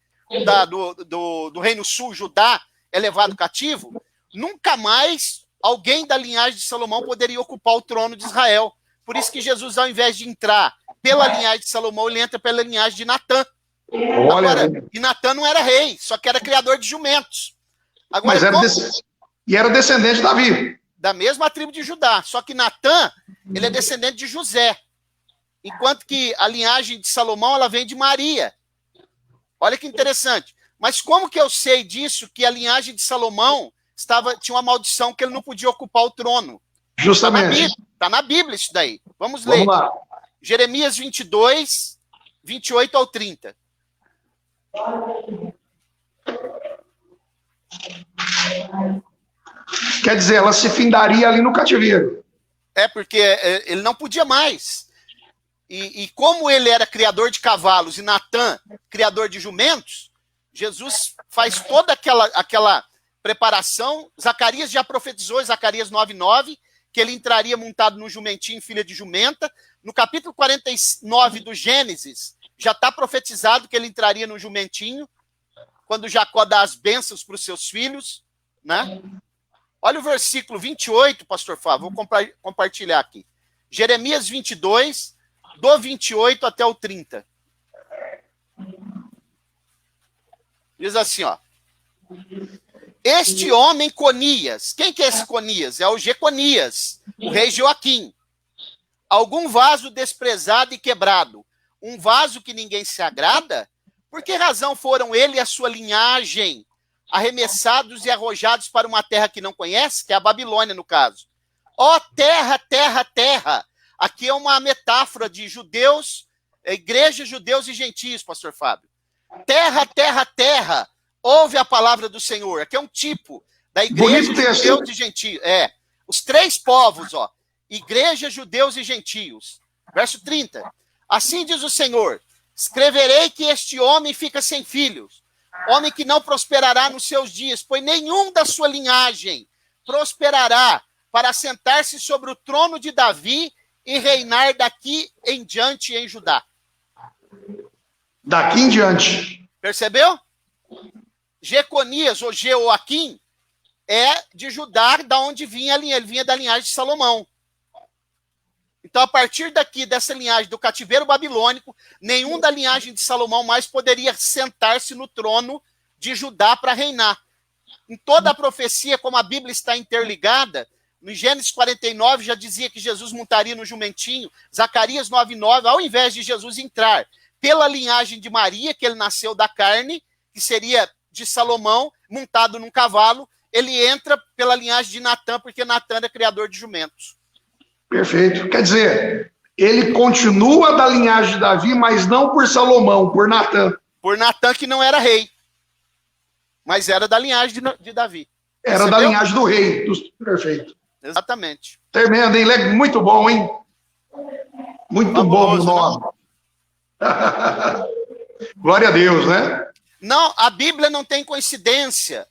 do Reino Sul, Judá, é levado cativo, nunca mais alguém da linhagem de Salomão poderia ocupar o trono de Israel. Por isso que Jesus, ao invés de entrar pela linhagem de Salomão, ele entra pela linhagem de Natã. Agora, e Natã não era rei, só que era criador de jumentos. Agora, e era descendente de Davi. Da mesma tribo de Judá. Só que Natã, ele é descendente de José. Enquanto que a linhagem de Salomão, ela vem de Maria. Olha que interessante. Mas como que eu sei disso, que a linhagem de Salomão tinha uma maldição que ele não podia ocupar o trono? Justamente. Está na Bíblia isso daí. Vamos ler. Vamos lá. Jeremias 22, 28 ao 30. Quer dizer, ela se findaria ali no cativeiro. É, porque ele não podia mais. E como ele era criador de cavalos e Natã, criador de jumentos, Jesus faz toda aquela preparação. Zacarias já profetizou, Zacarias 9:9, que ele entraria montado num jumentinho, filha de jumenta. No capítulo 49 do Gênesis, já está profetizado que ele entraria num jumentinho, quando Jacó dá as bênçãos para os seus filhos, né? Olha o versículo 28, pastor Fábio, vou compartilhar aqui. Jeremias 22, do 28 até o 30. Diz assim, ó. Este homem Conias, quem que é esse Conias? É o Jeconias, o rei Joaquim. Algum vaso desprezado e quebrado, um vaso que ninguém se agrada? Por que razão foram ele e a sua linhagem arremessados e arrojados para uma terra que não conhece, que é a Babilônia, no caso? Ó terra, terra, terra. Aqui é uma metáfora de judeus, igreja, judeus e gentios, pastor Fábio. Terra, terra, terra. Ouve a palavra do Senhor. Aqui é um tipo da igreja, judeus e gentios. Os três povos, ó. Igreja, judeus e gentios. Verso 30. Assim diz o Senhor: escreverei que este homem fica sem filhos, homem que não prosperará nos seus dias, pois nenhum da sua linhagem prosperará para assentar-se sobre o trono de Davi e reinar daqui em diante em Judá. Daqui em diante. Percebeu? Jeconias ou Jeoaquim é de Judá, da onde vinha a linha, ele vinha da linhagem de Salomão. Então, a partir daqui, dessa linhagem do cativeiro babilônico, nenhum da linhagem de Salomão mais poderia sentar-se no trono de Judá para reinar. Em toda a profecia, como a Bíblia está interligada, no Gênesis 49 já dizia que Jesus montaria no jumentinho. Zacarias 9:9, ao invés de Jesus entrar pela linhagem de Maria, que ele nasceu da carne, que seria de Salomão, montado num cavalo, ele entra pela linhagem de Natã, porque Natã é criador de jumentos. Perfeito. Quer dizer, ele continua da linhagem de Davi, mas não por Salomão, por Natã. Por Natã, que não era rei, mas era da linhagem de Davi. Era Percebeu? Da linhagem do rei. Perfeito. Exatamente. Tremendo, hein? Muito bom, hein? Muito bom o nome. Glória a Deus, né? Não, a Bíblia não tem coincidência.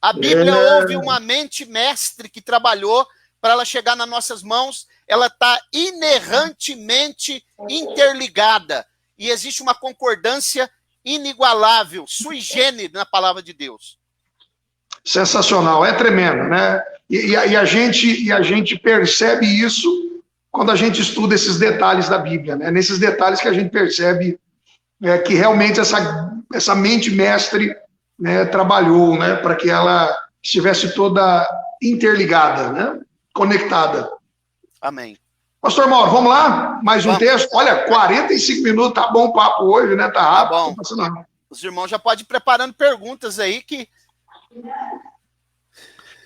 A Bíblia houve uma mente mestre que trabalhou para ela chegar nas nossas mãos. Ela está inerrantemente interligada. E existe uma concordância inigualável, sui generis na palavra de Deus. Sensacional, é tremendo, né? E a gente percebe isso quando a gente estuda esses detalhes da Bíblia, né? Nesses detalhes que a gente percebe que realmente essa mente mestre, né, trabalhou, né, para que ela estivesse toda interligada, né, conectada. Amém. Pastor Mauro, vamos lá? Mais um texto? Olha, 45 minutos, tá bom o papo hoje, né? Tá rápido. Tá bom. Os irmãos já podem ir preparando perguntas aí que...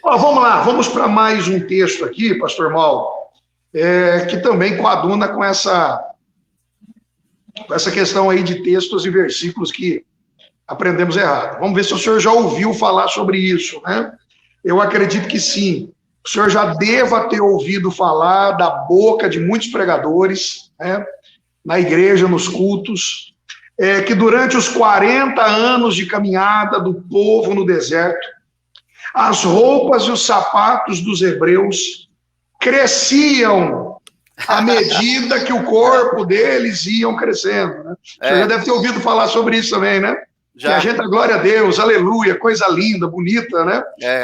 Vamos lá, vamos para mais um texto aqui, Pastor Mauro, que também coaduna com essa questão aí de textos e versículos que aprendemos errado. Vamos ver se o senhor já ouviu falar sobre isso, né? Eu acredito que sim. O senhor já deva ter ouvido falar da boca de muitos pregadores, né, na igreja, nos cultos, que durante os 40 anos de caminhada do povo no deserto, as roupas e os sapatos dos hebreus cresciam à medida que o corpo deles iam crescendo, né? O senhor já deve ter ouvido falar sobre isso também, né? Já. Que a gente, glória a Deus, aleluia, coisa linda, bonita, né?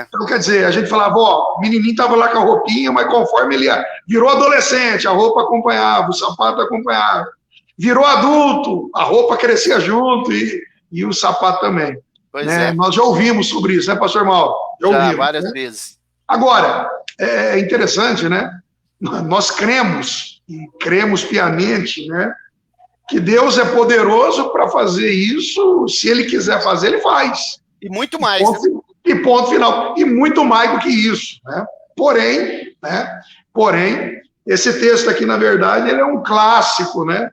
Então, quer dizer, a gente falava, o menininho estava lá com a roupinha, mas conforme ele virou adolescente, a roupa acompanhava, o sapato acompanhava. Virou adulto, a roupa crescia junto e o sapato também. Né? Nós já ouvimos sobre isso, né, pastor Mauro? Já ouvimos, várias vezes. Agora, é interessante, né? Nós cremos, e cremos piamente, né? Que Deus é poderoso para fazer isso, se Ele quiser fazer, Ele faz. E muito mais. E ponto final. E muito mais do que isso, né? Porém, esse texto aqui, na verdade, ele é um clássico, né?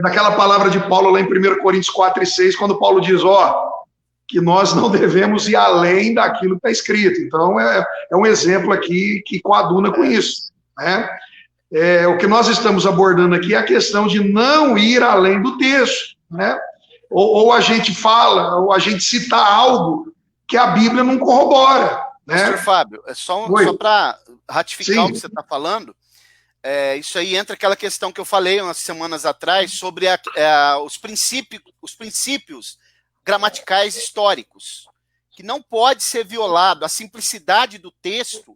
Daquela palavra de Paulo lá em 1 Coríntios 4:6, quando Paulo diz, que nós não devemos ir além daquilo que está escrito. Então, é um exemplo aqui que coaduna com isso, né? O que nós estamos abordando aqui é a questão de não ir além do texto, né? Ou a gente fala, ou a gente cita algo que a Bíblia não corrobora, né? Pastor Fábio, só para ratificar o que você está falando, isso aí entra aquela questão que eu falei umas semanas atrás sobre os princípios gramaticais históricos, que não pode ser violado, a simplicidade do texto,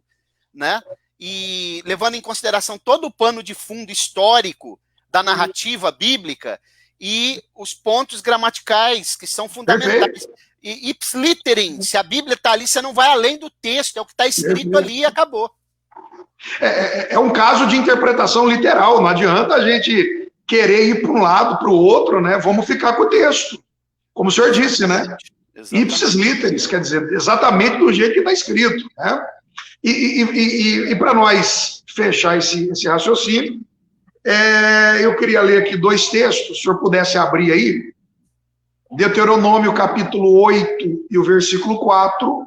né? E levando em consideração todo o pano de fundo histórico da narrativa bíblica e os pontos gramaticais que são fundamentais. E ips literim, se a Bíblia está ali, você não vai além do texto, é o que está escrito ali e acabou. É um caso de interpretação literal, não adianta a gente querer ir para um lado, para o outro, né? Vamos ficar com o texto. Como o senhor disse, né? Ipsis literis, quer dizer, exatamente do jeito que está escrito, né? E para nós fechar esse raciocínio, eu queria ler aqui 2 textos, se o senhor pudesse abrir aí, Deuteronômio capítulo 8 e o versículo 4,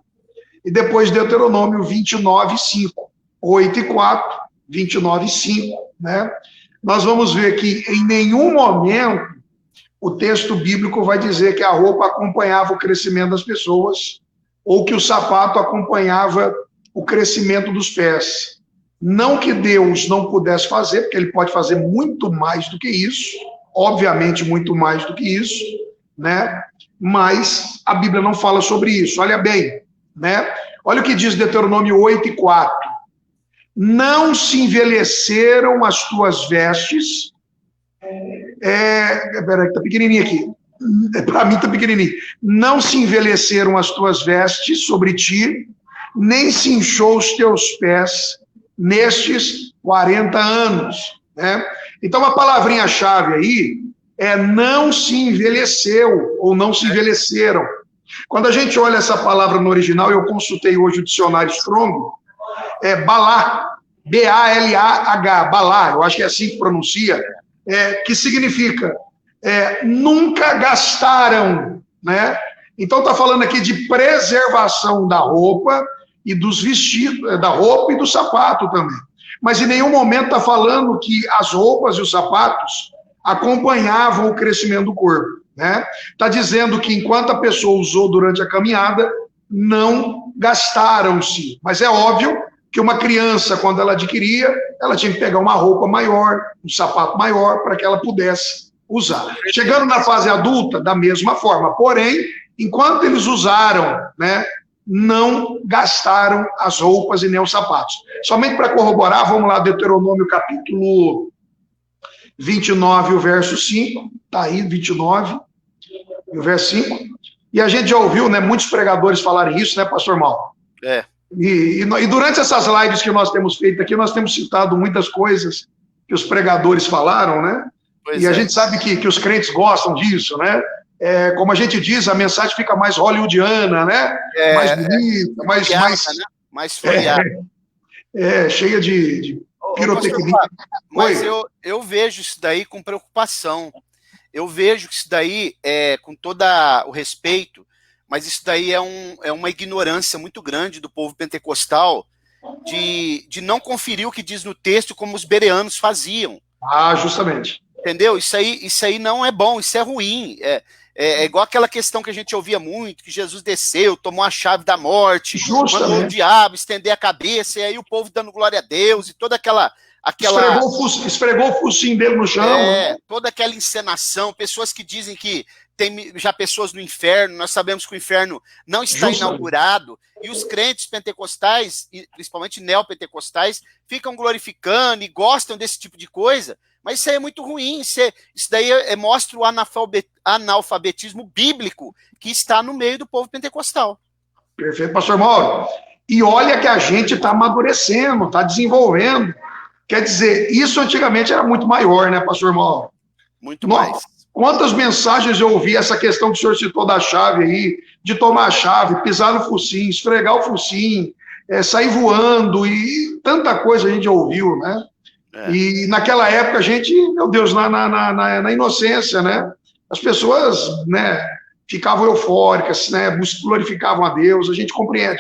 e depois Deuteronômio 29:5, 8 e 4, 29:5, né? Nós vamos ver que em nenhum momento o texto bíblico vai dizer que a roupa acompanhava o crescimento das pessoas ou que o sapato acompanhava o crescimento dos pés. Não que Deus não pudesse fazer, porque Ele pode fazer muito mais do que isso, obviamente muito mais do que isso, né? Mas a Bíblia não fala sobre isso. Olha bem, né? Olha o que diz Deuteronômio 8:4. Não se envelheceram as tuas vestes. Peraí, que tá pequenininho aqui. Para mim tá pequenininho. Não se envelheceram as tuas vestes sobre ti, nem se inchou os teus pés nestes 40 anos. Né? Então, a palavrinha-chave aí é não se envelheceu, ou não se envelheceram. Quando a gente olha essa palavra no original, eu consultei hoje o dicionário Strong, balá, B-A-L-A-H, balá, eu acho que é assim que pronuncia, que significa nunca gastaram, né? Então está falando aqui de preservação da roupa e dos vestidos, da roupa e do sapato também. Mas em nenhum momento está falando que as roupas e os sapatos acompanhavam o crescimento do corpo, né? Está dizendo que enquanto a pessoa usou durante a caminhada, não gastaram-se. Mas é óbvio que uma criança, quando ela adquiria, ela tinha que pegar uma roupa maior, um sapato maior, para que ela pudesse usar. Chegando na fase adulta, da mesma forma. Porém, enquanto eles usaram, né, não gastaram as roupas e nem os sapatos. Somente para corroborar, vamos lá, Deuteronômio capítulo 29, o verso 5. Está aí, 29, e o verso 5. E a gente já ouviu, né, muitos pregadores falarem isso, né, pastor Mauro? É. E durante essas lives que nós temos feito aqui, nós temos citado muitas coisas que os pregadores falaram, né? Pois e a é. gente sabe que os crentes gostam disso, né? Como a gente diz, a mensagem fica mais hollywoodiana, né? Mais bonita, mais folheada. Cheia de pirotecnia. Mas eu vejo isso daí com preocupação. Eu vejo que isso daí, com todo o respeito, mas isso daí é uma ignorância muito grande do povo pentecostal de não conferir o que diz no texto como os bereanos faziam. Ah, justamente. Entendeu? Isso aí não é bom, isso é ruim. É igual aquela questão que a gente ouvia muito, que Jesus desceu, tomou a chave da morte, mandou o diabo estender a cabeça, e aí o povo dando glória a Deus, e toda aquela... Esfregou o focinho dele no chão. Toda aquela encenação, pessoas que dizem que tem já pessoas no inferno, nós sabemos que o inferno não está inaugurado, e os crentes pentecostais, e principalmente neopentecostais, ficam glorificando e gostam desse tipo de coisa, mas isso aí é muito ruim, isso daí mostra o analfabetismo bíblico que está no meio do povo pentecostal. Perfeito, pastor Mauro. E olha que a gente está amadurecendo, está desenvolvendo. Quer dizer, isso antigamente era muito maior, né, pastor Mauro? Muito mais. Quantas mensagens eu ouvi, essa questão que o senhor citou da chave aí, de tomar a chave, pisar no focinho, esfregar o focinho, sair voando, e tanta coisa a gente já ouviu, né? E naquela época a gente, meu Deus, na inocência, né? As pessoas, né, ficavam eufóricas, né, glorificavam a Deus, a gente compreende.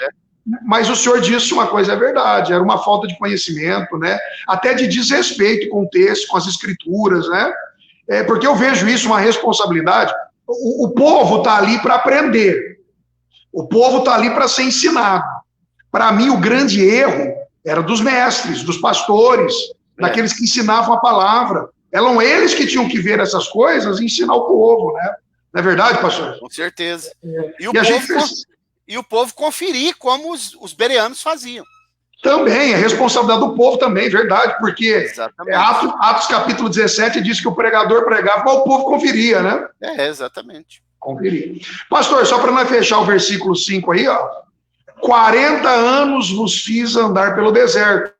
Mas o senhor disse uma coisa, é verdade, era uma falta de conhecimento, né? Até de desrespeito com o texto, com as escrituras, né? Porque eu vejo isso uma responsabilidade. O povo está ali para aprender. O povo está ali para ser ensinado. Para mim, o grande erro era dos mestres, dos pastores, daqueles que ensinavam a palavra. Eram eles que tinham que ver essas coisas e ensinar o povo, né? Não é verdade, pastor? Com certeza. E o povo conferir como os bereanos faziam. Também, é responsabilidade do povo também, verdade, porque Atos capítulo 17 diz que o pregador pregava, mas o povo conferia, né? Exatamente. Conferia. Pastor, só para nós fechar o versículo 5 aí, ó. 40 anos vos fiz andar pelo deserto.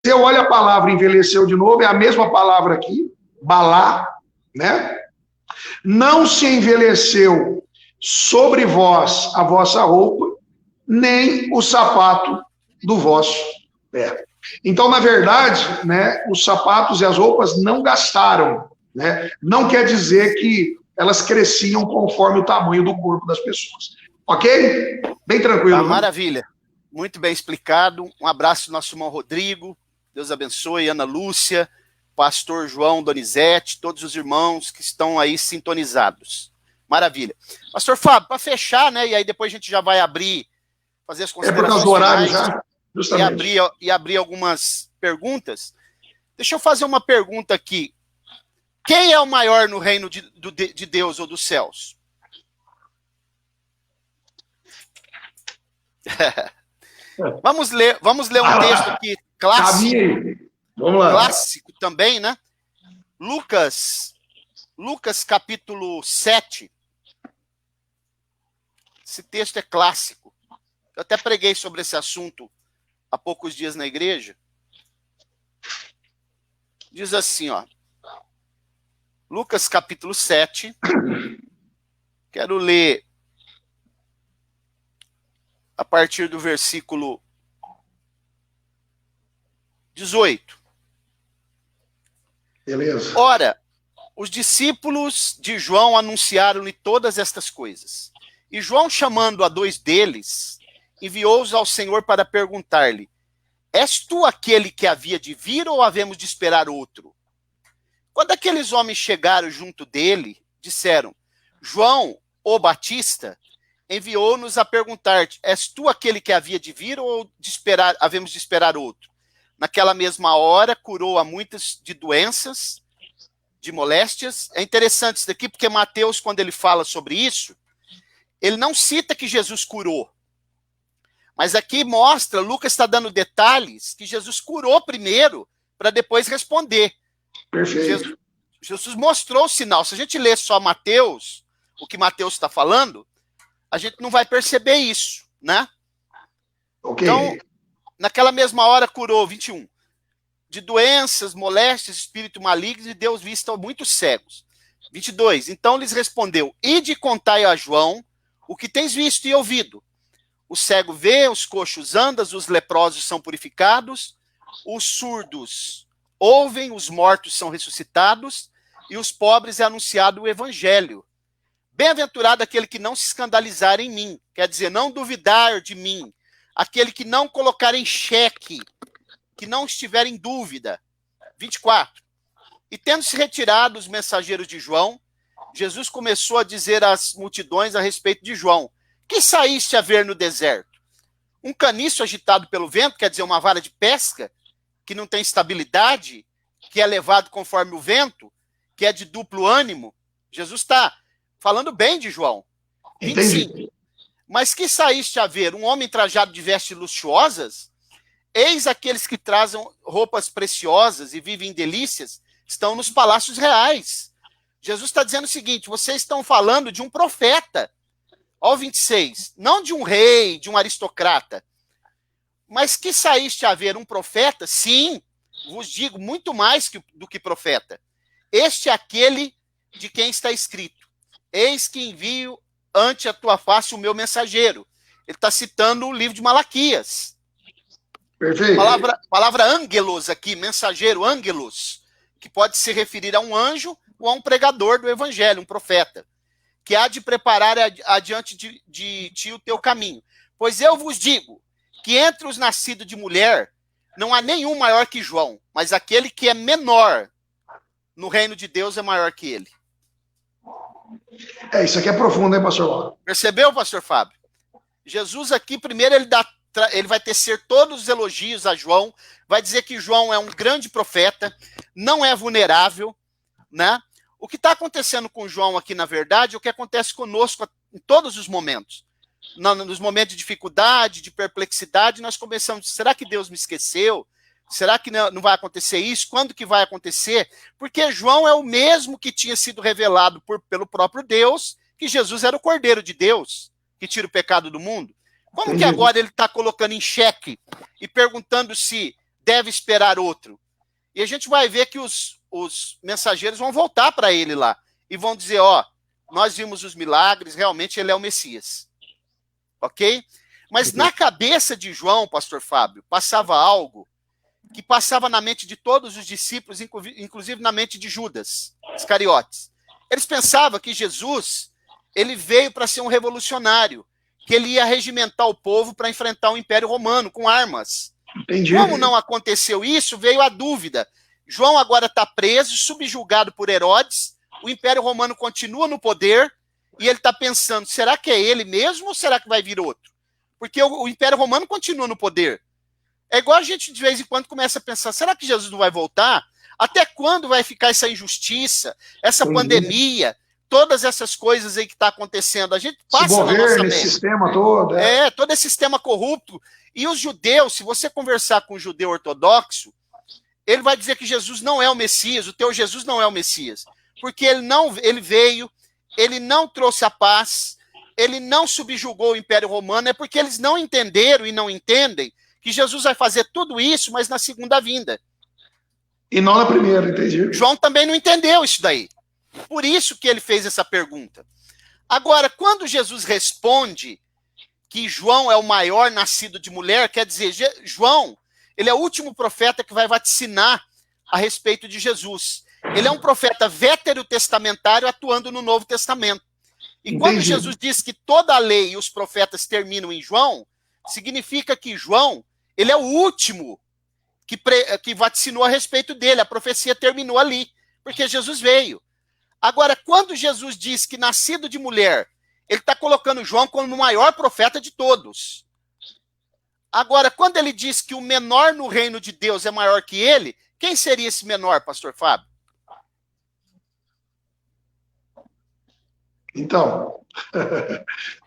Se eu olho a palavra envelheceu de novo, é a mesma palavra aqui, balá, né? Não se envelheceu sobre vós a vossa roupa, nem o sapato do vosso pé. Então, na verdade, né, os sapatos e as roupas não gastaram, né? Não quer dizer que elas cresciam conforme o tamanho do corpo das pessoas. Ok? Bem tranquilo. Né? Maravilha. Muito bem explicado. Um abraço ao nosso irmão Rodrigo. Deus abençoe. Ana Lúcia, pastor João Donizete, todos os irmãos que estão aí sintonizados. Maravilha. Pastor Fábio, para fechar, né? E aí depois a gente já vai fazer as considerações por causa do horário já, justamente. E abrir algumas perguntas. Deixa eu fazer uma pergunta aqui. Quem é o maior no reino de Deus ou dos céus? Vamos ler um texto aqui clássico. Vamos lá. Clássico também, né? Lucas capítulo 7. Esse texto é clássico. Eu até preguei sobre esse assunto há poucos dias na igreja. Diz assim, ó. Lucas capítulo 7. Quero ler a partir do versículo 18. Beleza. Ora, os discípulos de João anunciaram-lhe todas estas coisas. E João, chamando a dois deles, enviou-os ao Senhor para perguntar-lhe: És tu aquele que havia de vir ou havemos de esperar outro? Quando aqueles homens chegaram junto dele, disseram: João, o Batista, enviou-nos a perguntar-te: És tu aquele que havia de vir ou havemos de esperar outro? Naquela mesma hora, curou a muitas de doenças de moléstias. É interessante isso daqui, porque Mateus, quando ele fala sobre isso, ele não cita que Jesus curou. Mas aqui mostra, Lucas está dando detalhes, que Jesus curou primeiro, para depois responder. Perfeito. Jesus mostrou o sinal. Se a gente lê só Mateus, o que Mateus está falando, a gente não vai perceber isso, né? Ok. Então, naquela mesma hora curou, 21, de doenças, moléstias, espírito maligno, e Deus vista muitos cegos. 22, então lhes respondeu, ide e contai a João o que tens visto e ouvido. O cego vê, os coxos andam, os leprosos são purificados, os surdos ouvem, os mortos são ressuscitados, e os pobres é anunciado o evangelho. Bem-aventurado aquele que não se escandalizar em mim, quer dizer, não duvidar de mim, aquele que não colocar em xeque, que não estiver em dúvida. 24. E tendo-se retirado os mensageiros de João, Jesus começou a dizer às multidões a respeito de João, que saíste a ver no deserto? Um caniço agitado pelo vento, quer dizer, uma vara de pesca, que não tem estabilidade, que é levado conforme o vento, que é de duplo ânimo. Jesus está falando bem de João. 25. Entendi. Mas que saíste a ver? Um homem trajado de vestes luxuosas? Eis aqueles que trazem roupas preciosas e vivem em delícias, estão nos palácios reais. Jesus está dizendo o seguinte, vocês estão falando de um profeta. Ó, 26, não de um rei, de um aristocrata. Mas que saíste a ver um profeta? Sim, vos digo muito mais do que profeta. Este é aquele de quem está escrito. Eis que envio ante a tua face o meu mensageiro. Ele está citando o livro de Malaquias. Perfeito. Palavra angelos aqui, mensageiro, angelos, que pode se referir a um anjo ou a um pregador do evangelho, um profeta, que há de preparar adiante de ti o teu caminho. Pois eu vos digo que entre os nascidos de mulher não há nenhum maior que João, mas aquele que é menor no reino de Deus é maior que ele. Isso aqui é profundo, hein, pastor Lauro? Percebeu, pastor Fábio? Jesus aqui, primeiro, ele vai tecer todos os elogios a João, vai dizer que João é um grande profeta, não é vulnerável, né? O que está acontecendo com João aqui, na verdade, é o que acontece conosco em todos os momentos. Nos momentos de dificuldade, de perplexidade, nós começamos, será que Deus me esqueceu? Será que não vai acontecer isso? Quando que vai acontecer? Porque João é o mesmo que tinha sido revelado pelo próprio Deus, que Jesus era o Cordeiro de Deus, que tira o pecado do mundo. Como Entendi. que agora ele está colocando em xeque e perguntando se deve esperar outro? E a gente vai ver que os mensageiros vão voltar para ele lá e vão dizer, ó, nós vimos os milagres, realmente ele é o Messias. Ok? Mas na cabeça de João, pastor Fábio, passava algo que passava na mente de todos os discípulos, inclusive na mente de Judas Iscariotes. Eles pensavam que Jesus, ele veio para ser um revolucionário, que ele ia regimentar o povo para enfrentar o Império Romano com armas. Entendi. Como não aconteceu isso, veio a dúvida. João agora está preso, subjugado por Herodes, o Império Romano continua no poder, e ele está pensando, será que é ele mesmo ou será que vai vir outro? Porque o Império Romano continua no poder. É igual a gente de vez em quando começa a pensar, será que Jesus não vai voltar? Até quando vai ficar essa injustiça, essa pandemia, todas essas coisas aí que está acontecendo? A gente passa na nossa mente. Esse sistema todo. Todo esse sistema corrupto. E os judeus, se você conversar com um judeu ortodoxo, ele vai dizer que Jesus não é o Messias, o teu Jesus não é o Messias. Porque ele veio, ele não trouxe a paz, ele não subjugou o Império Romano, é porque eles não entenderam e não entendem que Jesus vai fazer tudo isso, mas na segunda vinda. E não na primeira, entendi. João também não entendeu isso daí. Por isso que ele fez essa pergunta. Agora, quando Jesus responde que João é o maior nascido de mulher, quer dizer, João, ele é o último profeta que vai vaticinar a respeito de Jesus. Ele é um profeta veterotestamentário atuando no Novo Testamento. E quando Jesus diz que toda a lei e os profetas terminam em João, significa que João, ele é o último que vaticinou a respeito dele. A profecia terminou ali, porque Jesus veio. Agora, quando Jesus diz que nascido de mulher, ele está colocando João como o maior profeta de todos. Agora, quando ele diz que o menor no reino de Deus é maior que ele, quem seria esse menor, pastor Fábio? Então,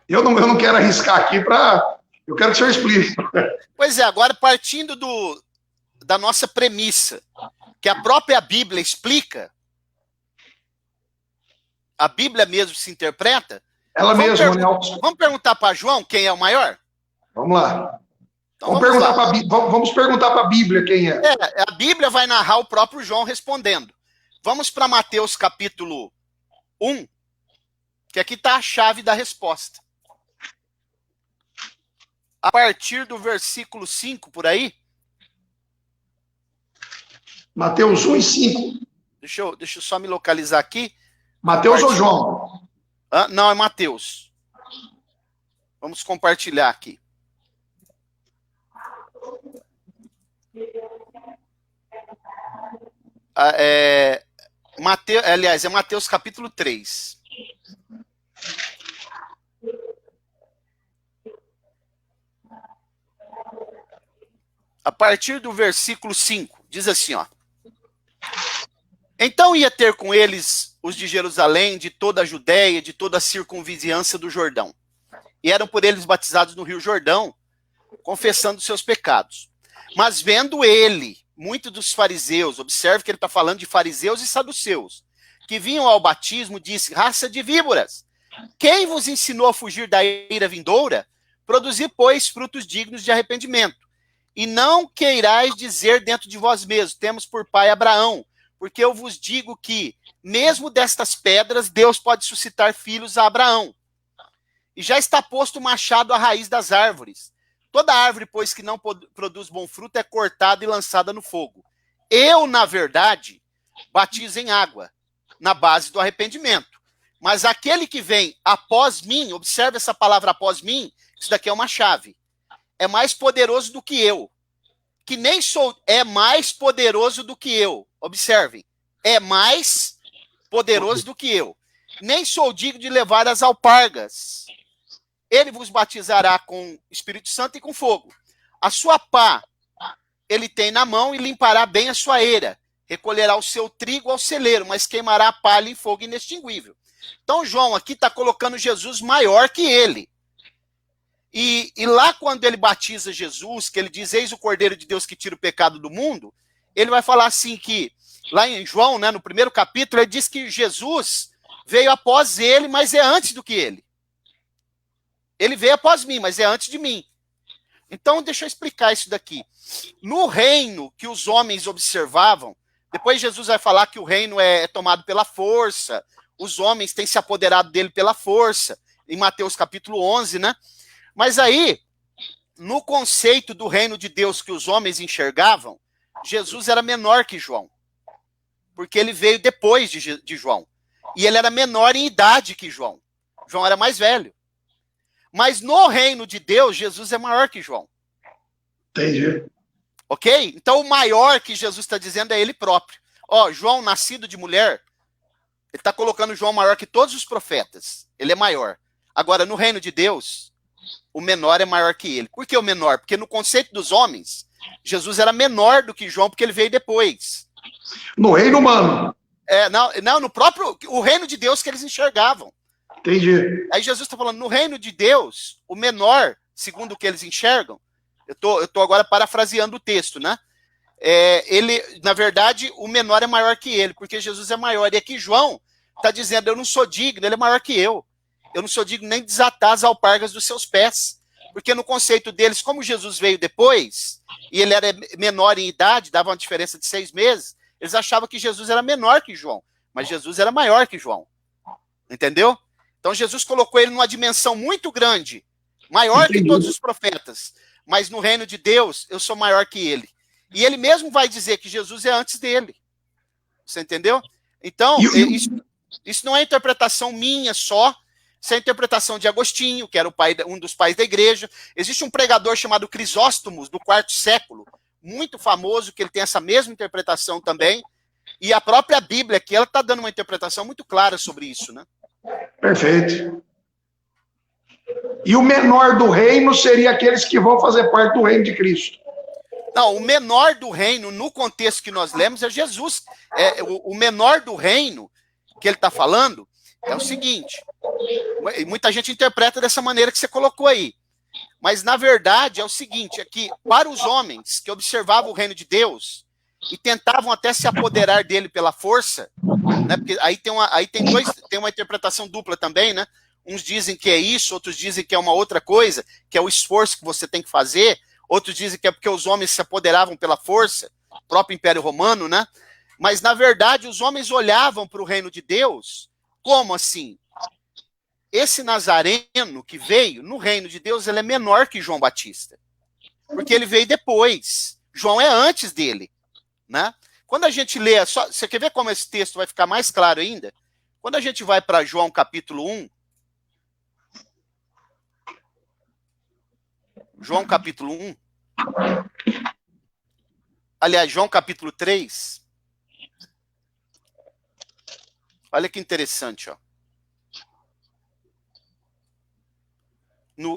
eu não quero arriscar aqui para... Eu quero que o senhor explique. Pois é, agora partindo da nossa premissa, que a própria Bíblia explica, a Bíblia mesmo se interpreta, Ela mesma, né? Vamos perguntar para João quem é o maior? Vamos lá. Então, vamos perguntar para a Bíblia quem é. A Bíblia vai narrar o próprio João respondendo. Vamos para Mateus capítulo 1, que aqui está a chave da resposta. A partir do versículo 5, por aí. Mateus 1 e 5. Deixa eu só me localizar aqui. Mateus ou João? Não, é Mateus. Vamos compartilhar aqui. É Mateus capítulo 3. A partir do versículo 5, diz assim, ó. Então ia ter com eles os de Jerusalém, de toda a Judéia, de toda a circunvizinhança do Jordão. E eram por eles batizados no rio Jordão, confessando seus pecados. Mas vendo ele, muitos dos fariseus, observe que ele está falando de fariseus e saduceus, que vinham ao batismo, disse, raça de víboras, quem vos ensinou a fugir da ira vindoura? Produzir, pois, frutos dignos de arrependimento. E não queirais dizer dentro de vós mesmos, temos por pai Abraão, porque eu vos digo que, mesmo destas pedras, Deus pode suscitar filhos a Abraão. E já está posto o machado à raiz das árvores. Toda árvore, pois, que não produz bom fruto, é cortada e lançada no fogo. Eu, na verdade, batizo em água, na base do arrependimento. Mas aquele que vem após mim, observe essa palavra após mim, isso daqui é uma chave. É mais poderoso do que eu. Que nem sou, é mais poderoso do que eu. Observem, é mais poderoso do que eu. Nem sou digno de levar as alpargas. Ele vos batizará com Espírito Santo e com fogo. A sua pá ele tem na mão e limpará bem a sua eira. Recolherá o seu trigo ao celeiro, mas queimará a palha em fogo inextinguível. Então João aqui está colocando Jesus maior que ele. E lá quando ele batiza Jesus, que ele diz, eis o Cordeiro de Deus que tira o pecado do mundo, ele vai falar assim que, lá em João, né, no primeiro capítulo, ele diz que Jesus veio após ele, mas é antes do que ele. Ele veio após mim, mas é antes de mim. Então, deixa eu explicar isso daqui. No reino que os homens observavam, depois Jesus vai falar que o reino é tomado pela força, os homens têm se apoderado dele pela força, em Mateus capítulo 11, né? Mas aí, no conceito do reino de Deus que os homens enxergavam, Jesus era menor que João, porque ele veio depois de João. E ele era menor em idade que João. João era mais velho. Mas no reino de Deus, Jesus é maior que João. Entendi. Ok? Então o maior que Jesus está dizendo é ele próprio. Ó, João, nascido de mulher, ele está colocando João maior que todos os profetas. Ele é maior. Agora, no reino de Deus, o menor é maior que ele. Por que o menor? Porque no conceito dos homens, Jesus era menor do que João, porque ele veio depois. No reino humano. Não, no próprio, o reino de Deus que eles enxergavam. Entendi. Aí Jesus está falando, no reino de Deus, o menor, segundo o que eles enxergam, eu tô agora parafraseando o texto, né? Ele, na verdade, o menor é maior que ele, porque Jesus é maior. E aqui João está dizendo, eu não sou digno, ele é maior que eu. Eu não sou digno nem de desatar as alpargas dos seus pés. Porque no conceito deles, como Jesus veio depois, e ele era menor em idade, dava uma diferença de 6 meses, eles achavam que Jesus era menor que João. Mas Jesus era maior que João. Entendeu? Então Jesus colocou ele numa dimensão muito grande, maior que todos os profetas. Mas no reino de Deus, eu sou maior que ele. E ele mesmo vai dizer que Jesus é antes dele. Você entendeu? Então, isso não é interpretação minha só, isso é a interpretação de Agostinho, que era um dos pais da igreja. Existe um pregador chamado Crisóstomo, do 4º século, muito famoso, que ele tem essa mesma interpretação também. E a própria Bíblia, que ela está dando uma interpretação muito clara sobre isso, né? Perfeito. E o menor do reino seria aqueles que vão fazer parte do reino de Cristo. Não, o menor do reino, no contexto que nós lemos, é Jesus. O menor do reino que ele está falando é o seguinte, muita gente interpreta dessa maneira que você colocou aí, mas na verdade é o seguinte, é que para os homens que observavam o reino de Deus e tentavam até se apoderar dele pela força, né, porque tem uma interpretação dupla também, né? Uns dizem que é isso, outros dizem que é uma outra coisa, que é o esforço que você tem que fazer, outros dizem que é porque os homens se apoderavam pela força, próprio Império Romano, né? Mas, na verdade, os homens olhavam para o reino de Deus como assim? Esse Nazareno que veio no reino de Deus, ele é menor que João Batista, porque ele veio depois. João é antes dele, né? Quando a gente lê, você quer ver como esse texto vai ficar mais claro ainda? Quando a gente vai para João capítulo 1, João capítulo 1, aliás, João capítulo 3, olha que interessante, ó.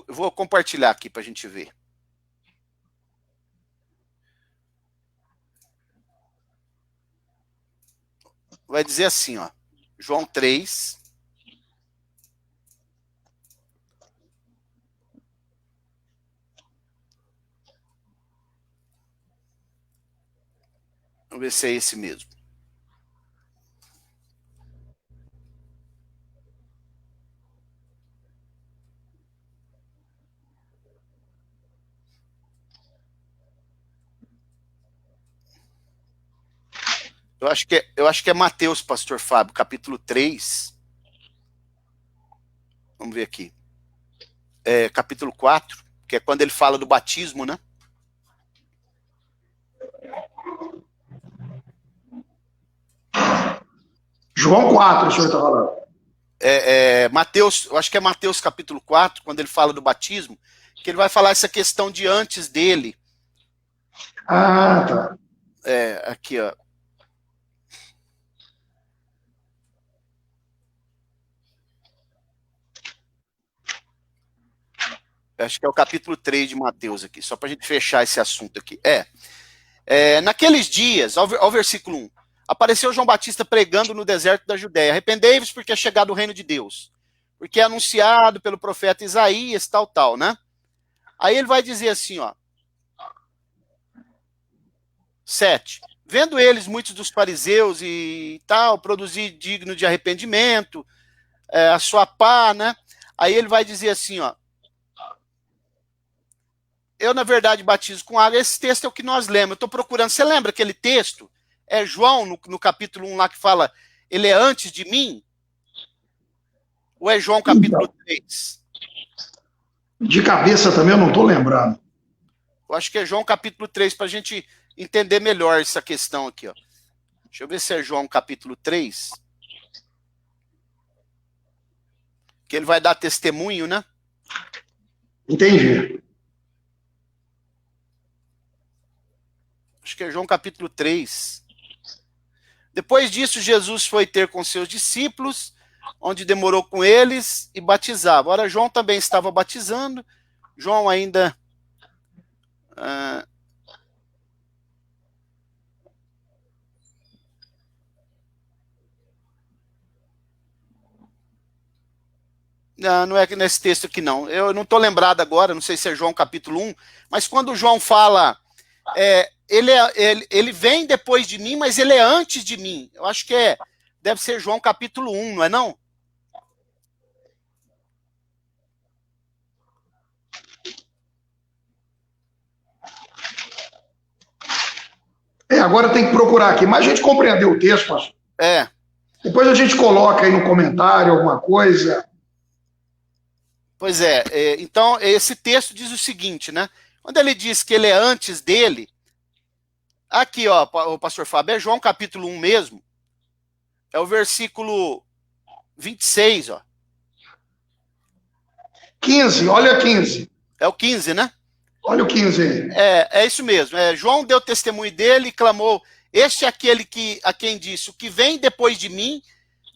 Vou compartilhar aqui para a gente ver. Vai dizer assim, ó, João 3, vamos ver se é esse mesmo. Eu acho que é Mateus, pastor Fábio, capítulo 3. Vamos ver aqui. Capítulo 4, que é quando ele fala do batismo, né? João 4, o senhor está falando. Mateus, eu acho que é Mateus capítulo 4, quando ele fala do batismo, que ele vai falar essa questão de antes dele. Ah, tá. Aqui, ó. Acho que é o capítulo 3 de Mateus aqui, só para a gente fechar esse assunto aqui. Naqueles dias, ao versículo 1, apareceu João Batista pregando no deserto da Judéia: arrependei-vos porque é chegado o reino de Deus, porque é anunciado pelo profeta Isaías, tal, né? Aí ele vai dizer assim, ó, 7, vendo eles, muitos dos fariseus e tal, produzir digno de arrependimento, a sua pá, né? Aí ele vai dizer assim, ó, eu, na verdade, batizo com água. Esse texto é o que nós lemos. Eu estou procurando. Você lembra aquele texto? É João, no capítulo 1, lá que fala, ele é antes de mim? Ou é João, capítulo 3? De cabeça também eu não estou lembrando. Eu acho que é João, capítulo 3, para a gente entender melhor essa questão aqui, ó. Deixa eu ver se é João, capítulo 3. Que ele vai dar testemunho, né? Entendi. Acho que é João capítulo 3. Depois disso, Jesus foi ter com seus discípulos, onde demorou com eles e batizava. Ora, João também estava batizando. João ainda... Não é nesse texto aqui, não. Eu não estou lembrado agora, não sei se é João capítulo 1, mas quando João fala... ele vem depois de mim, mas ele é antes de mim. Eu acho que deve ser João capítulo 1, não é não? Agora tem que procurar aqui, mas a gente compreendeu o texto, pastor. Depois a gente coloca aí no comentário alguma coisa. Pois então esse texto diz o seguinte, né? Quando ele diz que ele é antes dele, aqui, ó, o pastor Fábio, é João capítulo 1 mesmo, é o versículo 26, ó. 15, olha 15. É o 15, né? Olha o 15 aí. É isso mesmo. João deu testemunho dele e clamou: este é aquele a quem disse, o que vem depois de mim,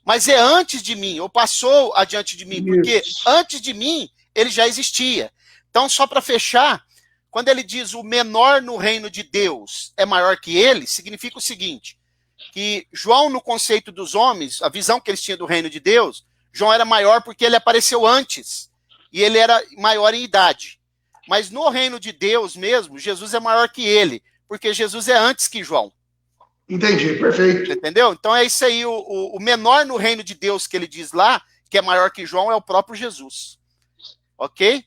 mas é antes de mim, ou passou adiante de mim, porque antes de mim ele já existia. Então, só para fechar, quando ele diz o menor no reino de Deus é maior que ele, significa o seguinte, que João, no conceito dos homens, a visão que eles tinham do reino de Deus, João era maior porque ele apareceu antes, e ele era maior em idade. Mas no reino de Deus mesmo, Jesus é maior que ele, porque Jesus é antes que João. Entendi, perfeito. Entendeu? Então é isso aí, o menor no reino de Deus que ele diz lá, que é maior que João, é o próprio Jesus. Ok?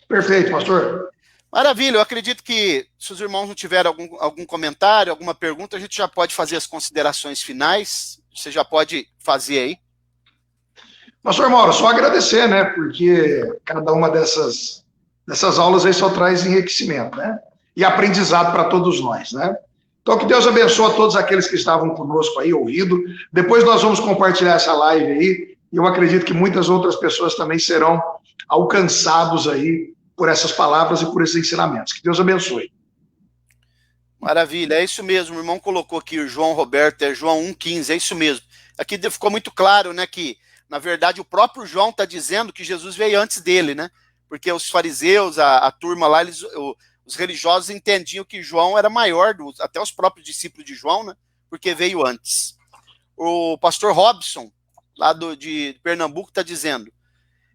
Perfeito, pastor. Maravilha, eu acredito que se os irmãos não tiverem algum comentário, alguma pergunta, a gente já pode fazer as considerações finais. Você já pode fazer aí. Pastor Mauro, só agradecer, né? Porque cada uma dessas aulas aí só traz enriquecimento, né? E aprendizado para todos nós, né? Então, que Deus abençoe a todos aqueles que estavam conosco aí, ouvindo. Depois nós vamos compartilhar essa live aí, e eu acredito que muitas outras pessoas também serão alcançados aí por essas palavras e por esses ensinamentos. Que Deus abençoe. Maravilha, é isso mesmo. O irmão colocou aqui o João Roberto, é João 1,15, é isso mesmo. Aqui ficou muito claro, né, que, na verdade, o próprio João está dizendo que Jesus veio antes dele, né? Porque os fariseus, a turma lá, os religiosos entendiam que João era maior, até os próprios discípulos de João, né? Porque veio antes. O pastor Robson, lá de Pernambuco, está dizendo: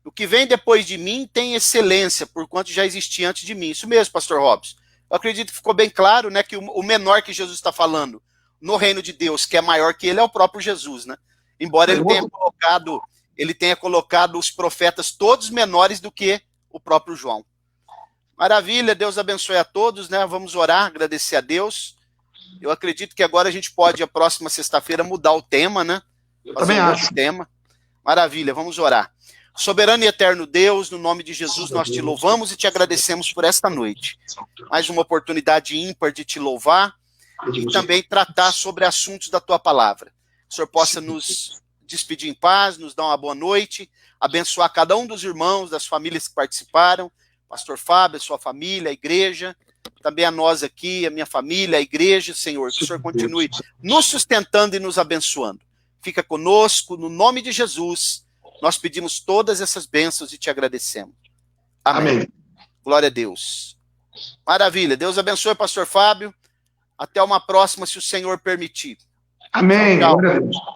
o que vem depois de mim tem excelência, porquanto já existia antes de mim. Isso mesmo, pastor Robson. Eu acredito que ficou bem claro, né, que o menor que Jesus está falando no reino de Deus, que é maior que ele, é o próprio Jesus, né? Embora ele tenha colocado os profetas todos menores do que o próprio João. Maravilha, Deus abençoe a todos, né? Vamos orar, agradecer a Deus. Eu acredito que agora a gente pode, a próxima sexta-feira, mudar o tema, né? Eu também acho. Tema. Maravilha, vamos orar. Soberano e eterno Deus, no nome de Jesus, nós te louvamos e te agradecemos por esta noite. Mais uma oportunidade ímpar de te louvar e também tratar sobre assuntos da tua palavra. Que o Senhor possa nos despedir em paz, nos dar uma boa noite, abençoar cada um dos irmãos, das famílias que participaram, pastor Fábio, a sua família, a igreja, também a nós aqui, a minha família, a igreja, Senhor, que o Senhor continue nos sustentando e nos abençoando. Fica conosco, no nome de Jesus, nós pedimos todas essas bênçãos e te agradecemos. Amém. Amém. Glória a Deus. Maravilha. Deus abençoe, pastor Fábio. Até uma próxima, se o Senhor permitir. Amém. Glória a Deus.